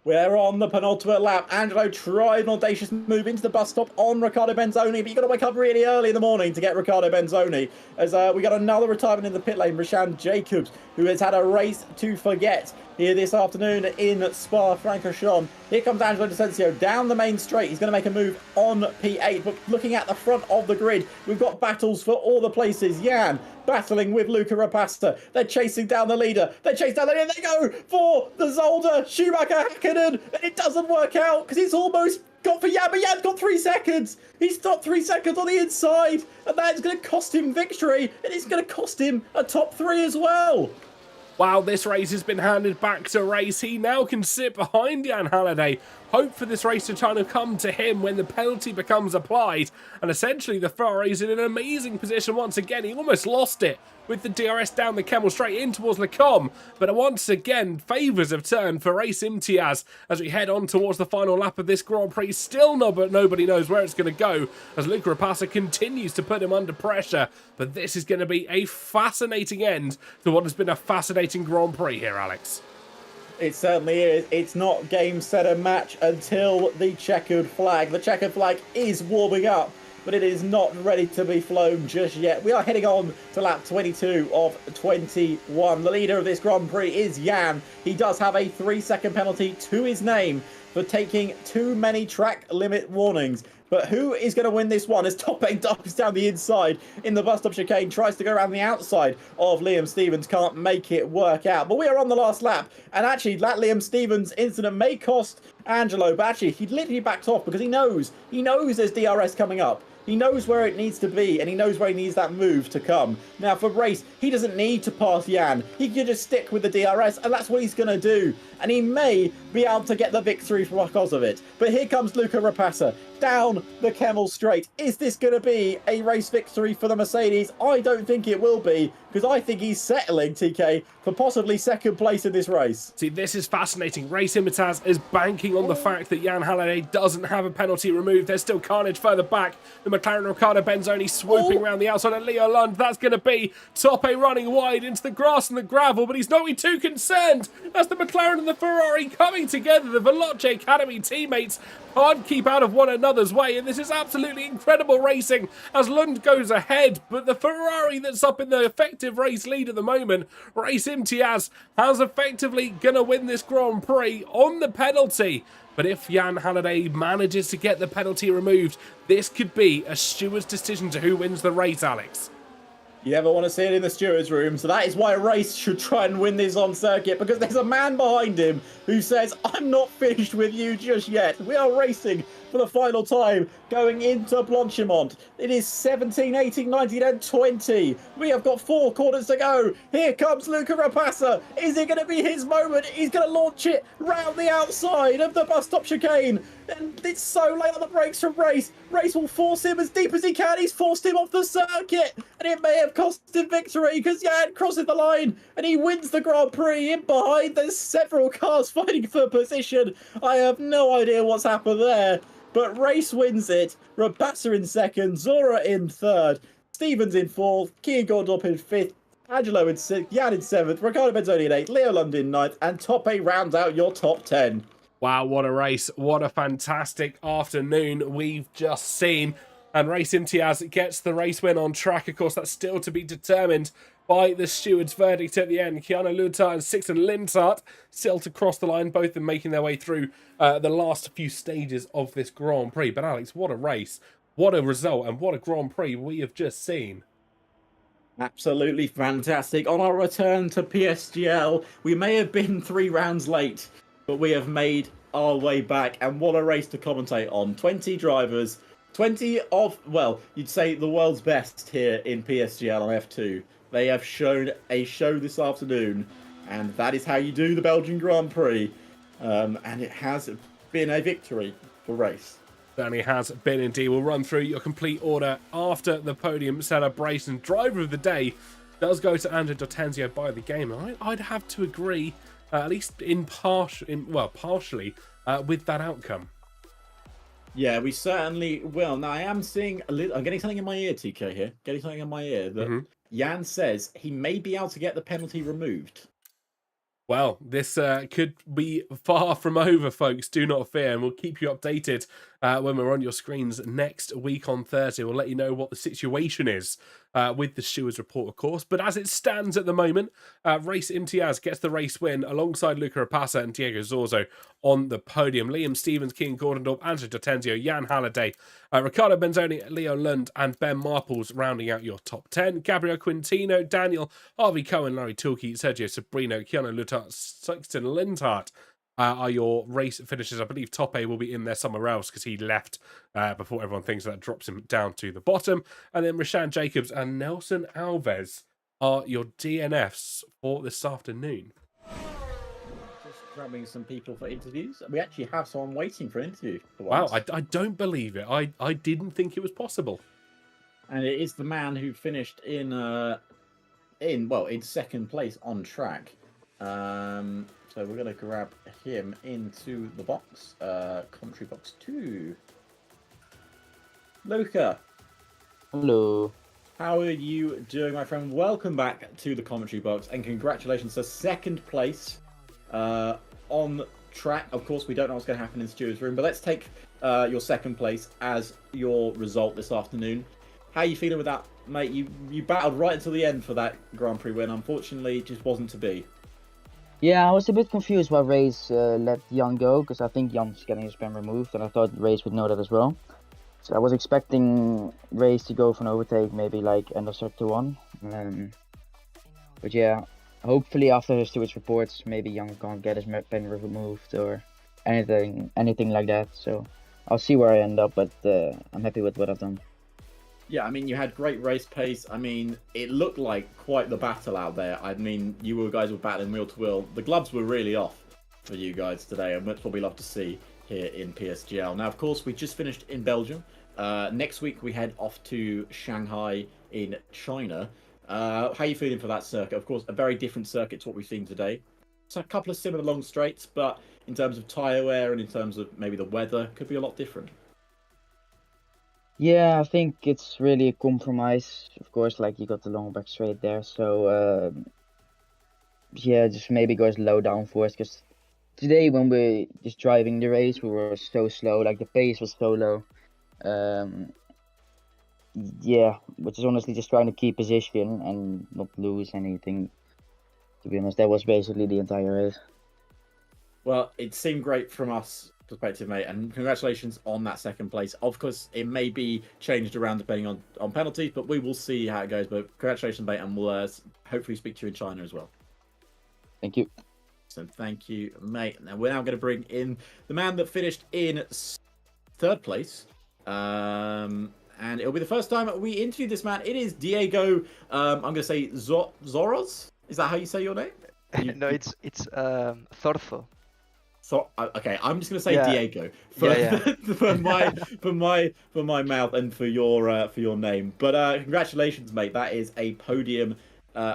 We're on the penultimate lap. Angelo tried an audacious move into the bus stop on Riccardo Benzoni, but you've got to wake up really early in the morning to get Riccardo Benzoni. As we got another retirement in the pit lane, Rashan Jacobs, who has had a race to forget here this afternoon in Spa-Francorchamps. Here comes Angelo Desencio down the main straight. He's going to make a move on P8, but looking at the front of the grid, we've got battles for all the places. Jan battling with Luca Rapasta. They're chasing down the leader. They chase down the leader. They go for the Zolder Schumacher Hakkinen, and it doesn't work out because it's almost got for Jan, but Jan's got 3 seconds. He's got 3 seconds on the inside, and that's going to cost him victory, and it's going to cost him a top 3 as well. Wow, this race has been handed back to Race. He now can sit behind Jan Halliday. Hope for this race to try to come to him when the penalty becomes applied. And essentially, the Ferrari's in an amazing position once again. He almost lost it with the DRS down the Camel straight in towards Lecom. But once again, favours have turned for Race Imtiaz as we head on towards the final lap of this Grand Prix. Still nobody knows where it's going to go as Luca Rapassa continues to put him under pressure. But this is going to be a fascinating end to what has been a fascinating Grand Prix here, Alex. It certainly is. It's not game, set, and match until the checkered flag. The checkered flag is warming up, but it is not ready to be flown just yet. We are heading on to lap 22 of 21. The leader of this Grand Prix is Jan. He does have a 3-second penalty to his name for taking too many track limit warnings. But who is going to win this one as Top 8 dives down the inside in the bus stop chicane, tries to go around the outside of Liam Stevens, can't make it work out. But we are on the last lap, and actually that Liam Stevens incident may cost Angelo, but actually he literally backed off because he knows there's DRS coming up. He knows where it needs to be, and he knows where he needs that move to come. Now, for Race, he doesn't need to pass Jan. He can just stick with the DRS, and that's what he's going to do. And he may be able to get the victory because of it. But here comes Luca Rapassa down the Camel straight. Is this going to be a race victory for the Mercedes? I don't think it will be, because I think he's settling, TK, for possibly second place in this race. See, this is fascinating. Race Imitaz is banking on the fact that Jan Halliday doesn't have a penalty removed. There's still carnage further back. The McLaren Riccardo Benzoni swooping around the outside of Leo Lund. That's going to be Toppe running wide into the grass and the gravel, but he's not really too concerned. That's the McLaren and the Ferrari coming together. The Veloce Academy teammates can't keep out of one another's way, and this is absolutely incredible racing as Lund goes ahead, but the Ferrari that's up in the effective race lead at the moment, Race Imtiaz, has effectively going to win this Grand Prix on the penalty. But if Jan Halliday manages to get the penalty removed, this could be a steward's decision to who wins the race, Alex. You never want to see it in the steward's room, so that is why Race should try and win this on circuit, because there's a man behind him who says, I'm not finished with you just yet. We are racing for the final time, going into Blanchimont. It is 17, 18, 19 and 20. We have got 4 corners to go. Here comes Luca Rapassa. Is it going to be his moment? He's going to launch it round the outside of the bus stop chicane. And it's so late on the brakes from Race. Race will force him as deep as he can. He's forced him off the circuit. And it may have cost him victory because Jan crosses the line and he wins the Grand Prix. In behind, there's several cars fighting for position. I have no idea what's happened there. But Race wins it. Rapassa in second, Zora in third, Stevens in fourth, Kian Gordop in fifth, Angelo in sixth, Jan in seventh, Riccardo Benzoni in eighth, Leo Lund in ninth, and Toppe rounds out your top 10. Wow, what a race. What a fantastic afternoon we've just seen. And Race Imtiaz gets the race win on track. Of course, that's still to be determined by the steward's verdict at the end. Keanu Lutar and Sixten Lintart still to cross the line, both of them making their way through the last few stages of this Grand Prix. But Alex, what a race, what a result, and what a Grand Prix we have just seen. Absolutely fantastic. On our return to PSGL, we may have been 3 rounds late, but we have made our way back, and what a race to commentate on. 20 drivers, 20 of, well, you'd say the world's best here in PSGL on F2. They have shown a show this afternoon, and that is how you do the Belgian Grand Prix. And it has been a victory for Race. Certainly has been indeed. We'll run through your complete order after the podium celebration. Driver of the day does go to Andrea D'Ortenzio by the game. I'd have to agree, at least partially, with that outcome. Yeah, we certainly will. Now, I am seeing a little. I'm getting something in my ear, TK. Here, getting something in my ear that Jan says he may be able to get the penalty removed. Well, this could be far from over, folks. Do not fear, and we'll keep you updated when we're on your screens next week on Thursday. We'll let you know what the situation is with the Stewards report, of course. But as it stands at the moment, Race Imtiaz gets the race win alongside Luca Rapassa and Diego Zorzo on the podium. Liam Stevens, King Gordondorp, Andrea D'Ortenzio, Jan Halliday, Riccardo Benzoni, Leo Lund, and Ben Marples rounding out your top 10. Gabriel Quintino, Daniel, Harvey Cohen, Larry Tilke, Sergio Sabrino, Keanu Lutar, Sixten Lintart are your race finishers. I believe Toppe will be in there somewhere else because he left before everyone thinks that drops him down to the bottom. And then Rashan Jacobs and Nelson Alves are your DNFs for this afternoon. Just grabbing some people for interviews. We actually have someone waiting for an interview. Wow, I don't believe it. I didn't think it was possible. And it is the man who finished in in second place on track. So we're gonna grab him into the box. Commentary box 2. Luca, Hello. how are you doing, my friend? Welcome back to the commentary box, and congratulations to second place on track. Of course, we don't know what's going to happen in Stuart's room, but let's take your second place as your result this afternoon. How are you feeling with that, mate? You battled right until the end for that Grand Prix win. Unfortunately, it just wasn't to be. Yeah, I was a bit confused why Ray's let Jan go, because I think Jan's getting his pen removed, and I thought Ray's would know that as well. So I was expecting Ray's to go for an overtake, maybe like end of sector 1. But yeah, hopefully after Stuart's reports, maybe Jan can't get his pen removed or anything like that. So I'll see where I end up, but I'm happy with what I've done. Yeah, I mean, you had great race pace. I mean, it looked like quite the battle out there. I mean, guys were battling wheel to wheel. The gloves were really off for you guys today, and that's what we love to see here in PSGL. Now, of course, we just finished in Belgium. Next week, we head off to Shanghai in China. How are you feeling for that circuit? Of course, a very different circuit to what we've seen today. So a couple of similar long straights, but in terms of tyre wear and in terms of maybe the weather, could be a lot different. Yeah, I think it's really a compromise. Of course, like you got the long back straight there, so yeah, just maybe go slow down for us, because today when we just driving the race, we were so slow, like the pace was so low. Yeah, which is honestly just trying to keep position and not lose anything. To be honest, that was basically the entire race. Well, it seemed great from us perspective, mate, and congratulations on that second place. Of course, it may be changed around depending on penalties, but we will see how it goes. But congratulations, mate, and we'll hopefully speak to you in China as well. Thank you. So thank you, mate. Now we're going to bring in the man that finished in third place. And it'll be the first time we interview this man. It is Diego. I'm going to say Zoros. Is that how you say your name? No, it's Thorzo. So okay, I'm just gonna say Yeah. Diego for, for my mouth and for your name. But congratulations, mate. That is a podium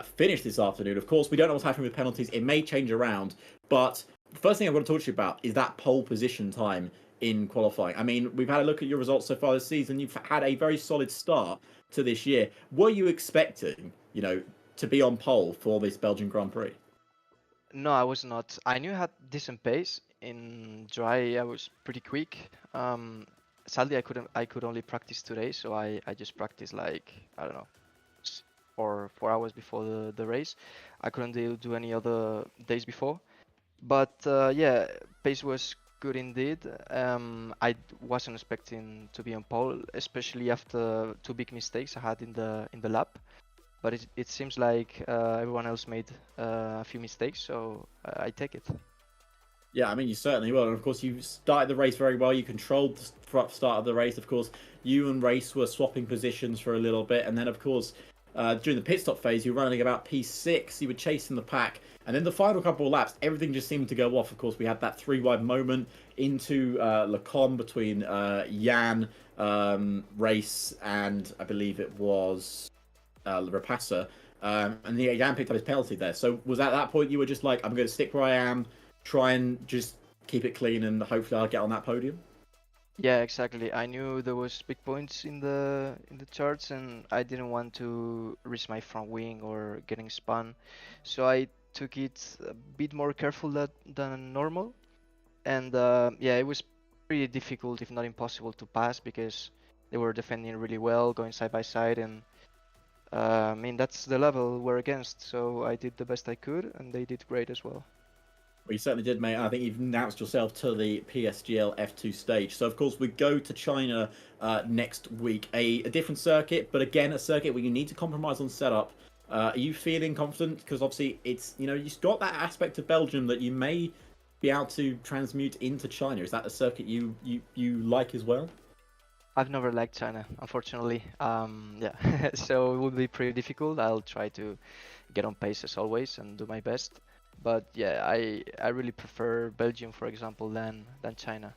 finish this afternoon. Of course, we don't know what's happening with penalties. It may change around, but the first thing I want to talk to you about is that pole position time in qualifying. I mean, we've had a look at your results so far this season. You've had a very solid start to this year. Were you expecting, to be on pole for this Belgian Grand Prix? No, I was not. I knew I had decent pace. In dry, I was pretty quick. Sadly, I could only practice today, so I just practiced like, I don't know, 4 hours before the race. I couldn't do any other days before. But yeah, pace was good indeed. I wasn't expecting to be on pole, especially after 2 big mistakes I had in the lap. But it seems like everyone else made a few mistakes, so I take it. Yeah, I mean, you certainly will. And of course, you started the race very well. You controlled the start of the race. Of course, you and Race were swapping positions for a little bit. And then, of course, during the pit stop phase, you were running about P6. You were chasing the pack. And then the final couple of laps, everything just seemed to go off. Of course, we had that 3-wide moment into Lecom between Jan, Race, and I believe it was Rapassa. And Jan picked up his penalty there. So was at that point you were just like, I'm going to stick where I am, try and just keep it clean, and hopefully I'll get on that podium? Yeah, exactly. I knew there was big points in the charts, and I didn't want to risk my front wing or getting spun, so I took it a bit more careful than normal. And yeah, it was pretty difficult, if not impossible, to pass because they were defending really well, going side by side, and I mean that's the level we're against. So I did the best I could, and they did great as well. Well, you certainly did, mate. I think you've announced yourself to the PSGL F2 stage. So, of course, we go to China next week. A different circuit, but again, a circuit where you need to compromise on setup. Are you feeling confident? Because obviously, it's you've got that aspect of Belgium that you may be able to transmute into China. Is that a circuit you like as well? I've never liked China, unfortunately. Yeah, so it will be pretty difficult. I'll try to get on pace as always and do my best. But yeah, I really prefer Belgium, for example, than China.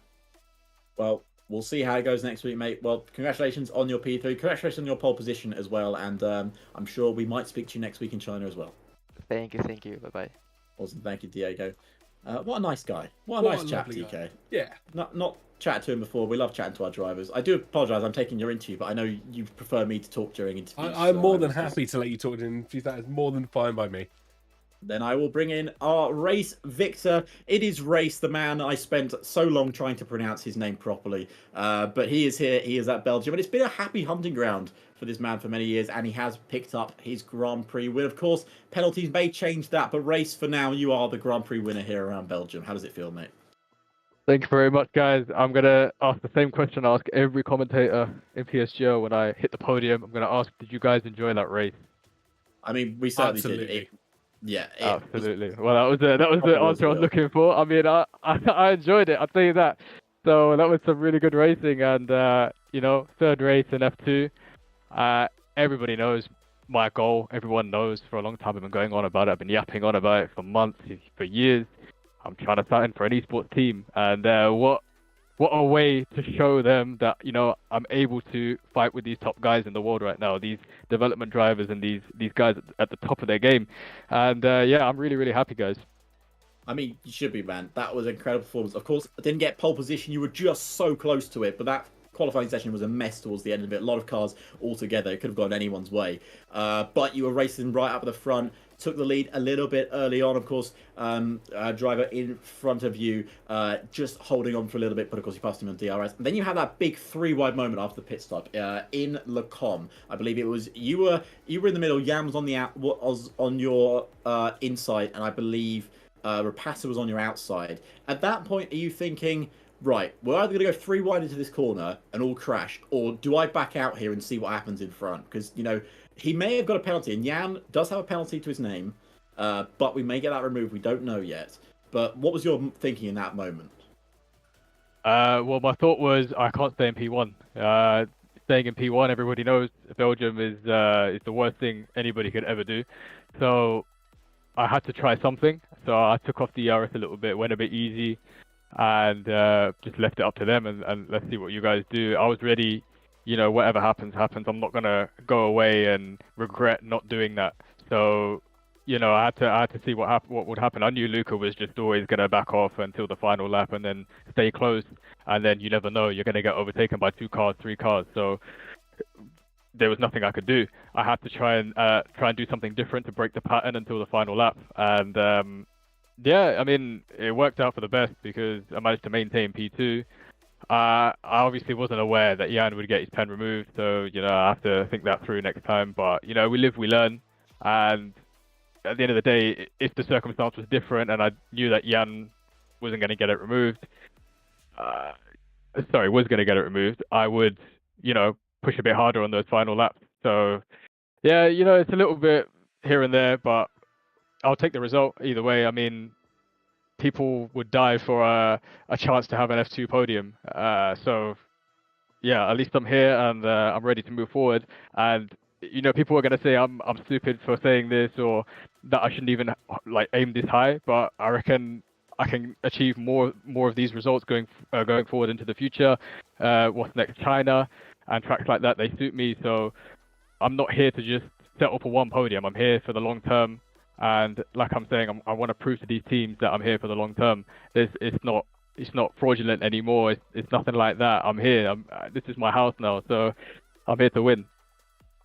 Well, we'll see how it goes next week, mate. Well, congratulations on your P3. Congratulations on your pole position as well. And I'm sure we might speak to you next week in China as well. Thank you. Bye-bye. Awesome. Thank you, Diego. What a nice guy. What a nice chap, TK. Yeah. Not chatted to him before. We love chatting to our drivers. I do apologise. I'm taking your interview, but I know you prefer me to talk during interviews. I'm more than happy to let you talk during interviews. That is more than fine by me. Then I will bring in our race victor. It is Race, the man I spent so long trying to pronounce his name properly. But he is here. He is at Belgium. And it's been a happy hunting ground for this man for many years. And he has picked up his Grand Prix win. Of course, penalties may change that. But Race, for now, you are the Grand Prix winner here around Belgium. How does it feel, mate? Thank you very much, guys. I'm going to ask the same question I ask every commentator in PSGL when I hit the podium. I'm going to ask, did you guys enjoy that race? I mean, we certainly Absolutely. did. Absolutely. Well, that was the answer I was looking for. I mean, I enjoyed it. I'll tell you that. So that was some really good racing, and third race in F2. Everybody knows my goal. Everyone knows for a long time. I've been going on about it. I've been yapping on about it for months, for years. I'm trying to sign for an esports team, and what a way to show them that I'm able to fight with these top guys in the world right now, these development drivers and these guys at the top of their game. And I'm really happy, guys. I mean, you should be, man. That was an incredible performance. Of course, I didn't get pole position. You were just so close to it, but that qualifying session was a mess towards the end of it. A lot of cars all together. It could have gone anyone's way. But you were racing right up at the front. Took the lead a little bit early on, of course. Driver in front of you, just holding on for a little bit, but of course you passed him on DRS. And then you had that big 3-wide moment after the pit stop in Le Com. I believe it was you were in the middle. Jan was on was on your inside, and I believe Rapassa was on your outside. At that point, are you thinking, right, we're either going to go 3 wide into this corner and all crash, or do I back out here and see what happens in front? Because he may have got a penalty, and Jan does have a penalty to his name, but we may get that removed. We don't know yet. But what was your thinking in that moment? Well, my thought was I can't stay in P1. Staying in P1, everybody knows Belgium is the worst thing anybody could ever do. So I had to try something. So I took off the DRS a little bit, went a bit easy, and just left it up to them. And let's see what you guys do. I was ready. Whatever happens. I'm not gonna go away and regret not doing that. So, I had to see what would happen. I knew Luca was just always gonna back off until the final lap and then stay close. And then you never know, you're gonna get overtaken by 2 cars, 3 cars. So there was nothing I could do. I had to try and do something different to break the pattern until the final lap. And I mean, it worked out for the best because I managed to maintain P2. I obviously wasn't aware that Jan would get his pen removed, so I have to think that through next time. But we live, we learn, and at the end of the day, if the circumstance was different and I knew that Jan wasn't going to get it removed, I would push a bit harder on those final laps. So it's a little bit here and there, but I'll take the result either way. I mean, people would die for a chance to have an F2 podium. So, at least I'm here and I'm ready to move forward. And people are going to say I'm stupid for saying this or that I shouldn't even aim this high. But I reckon I can achieve more of these results going forward into the future. What's next? China and tracks like that, they suit me. So I'm not here to just settle for one podium. I'm here for the long term. And like I'm saying, I want to prove to these teams that I'm here for the long term. It's not fraudulent anymore. It's nothing like that. I'm here. This is my house now, so I'm here to win.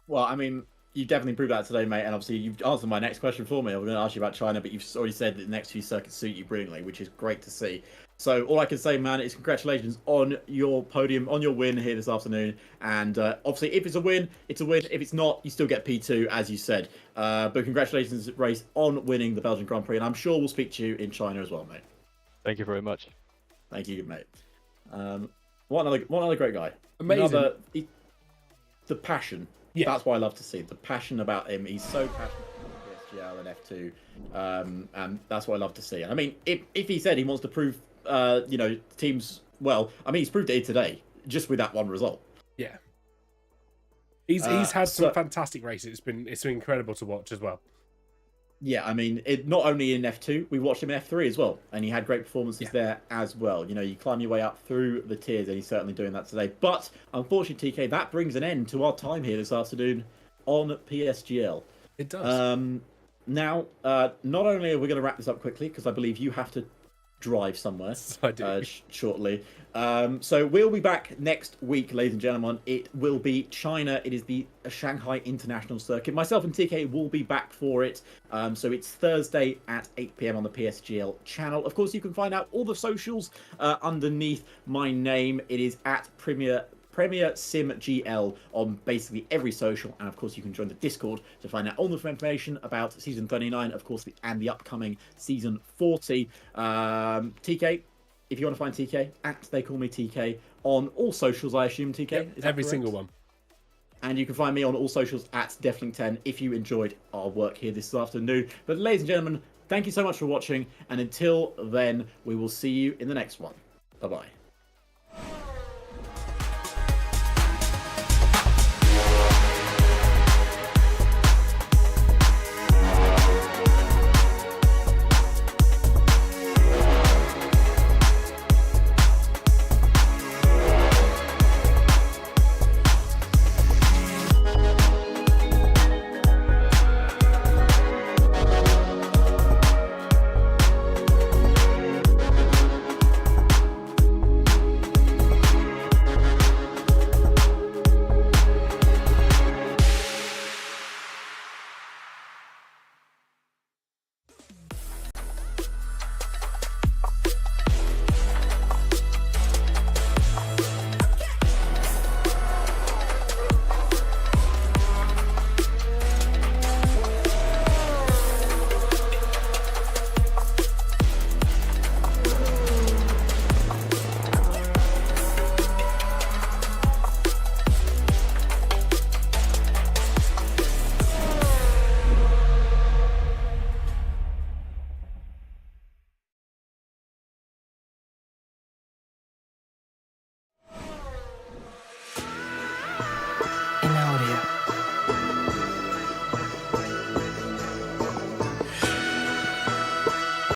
Well, I mean, you definitely proved that today, mate. And obviously, you've answered my next question for me. I was going to ask you about China, but you've already said that the next few circuits suit you brilliantly, which is great to see. So all I can say, man, is congratulations on your podium, on your win here this afternoon. And obviously, if it's a win, it's a win. If it's not, you still get P2, as you said. But congratulations, Race, on winning the Belgian Grand Prix. And I'm sure we'll speak to you in China as well, mate. Thank you very much. Thank you, mate. One other great guy. Amazing. The passion. Yeah. That's what I love to see. The passion about him. He's so passionate about PSGL and F2. And that's what I love to see. And I mean, if he said he wants to prove teams well, I mean, he's proved it today just with that one result. Yeah, he's had some fantastic races. It's been incredible to watch as well. Yeah, I mean, not only in F2, we watched him in F3 as well, and he had great performances there as well. You know, you climb your way up through the tiers, and he's certainly doing that today. But unfortunately, TK, that brings an end to our time here this afternoon on PSGL. It does. Now, not only are we going to wrap this up quickly, because I believe you have to drive somewhere I do. shortly. So we'll be back next week, ladies and gentlemen. It will be China. It is the Shanghai International Circuit. Myself and TK will be back for it. So it's Thursday at 8 p.m. on the PSGL channel. Of course, you can find out all the socials underneath my name. It is at Premier Sim GL on basically every social, and of course you can join the Discord to find out all the information about season 39, of course, and the upcoming season 40. TK, if you want to find TK, at They Call Me TK on all socials, I assume, TK? Yep, every single one. And you can find me on all socials at Defling10 if you enjoyed our work here this afternoon. But ladies and gentlemen, thank you so much for watching, and until then, we will see you in the next one. Bye-bye.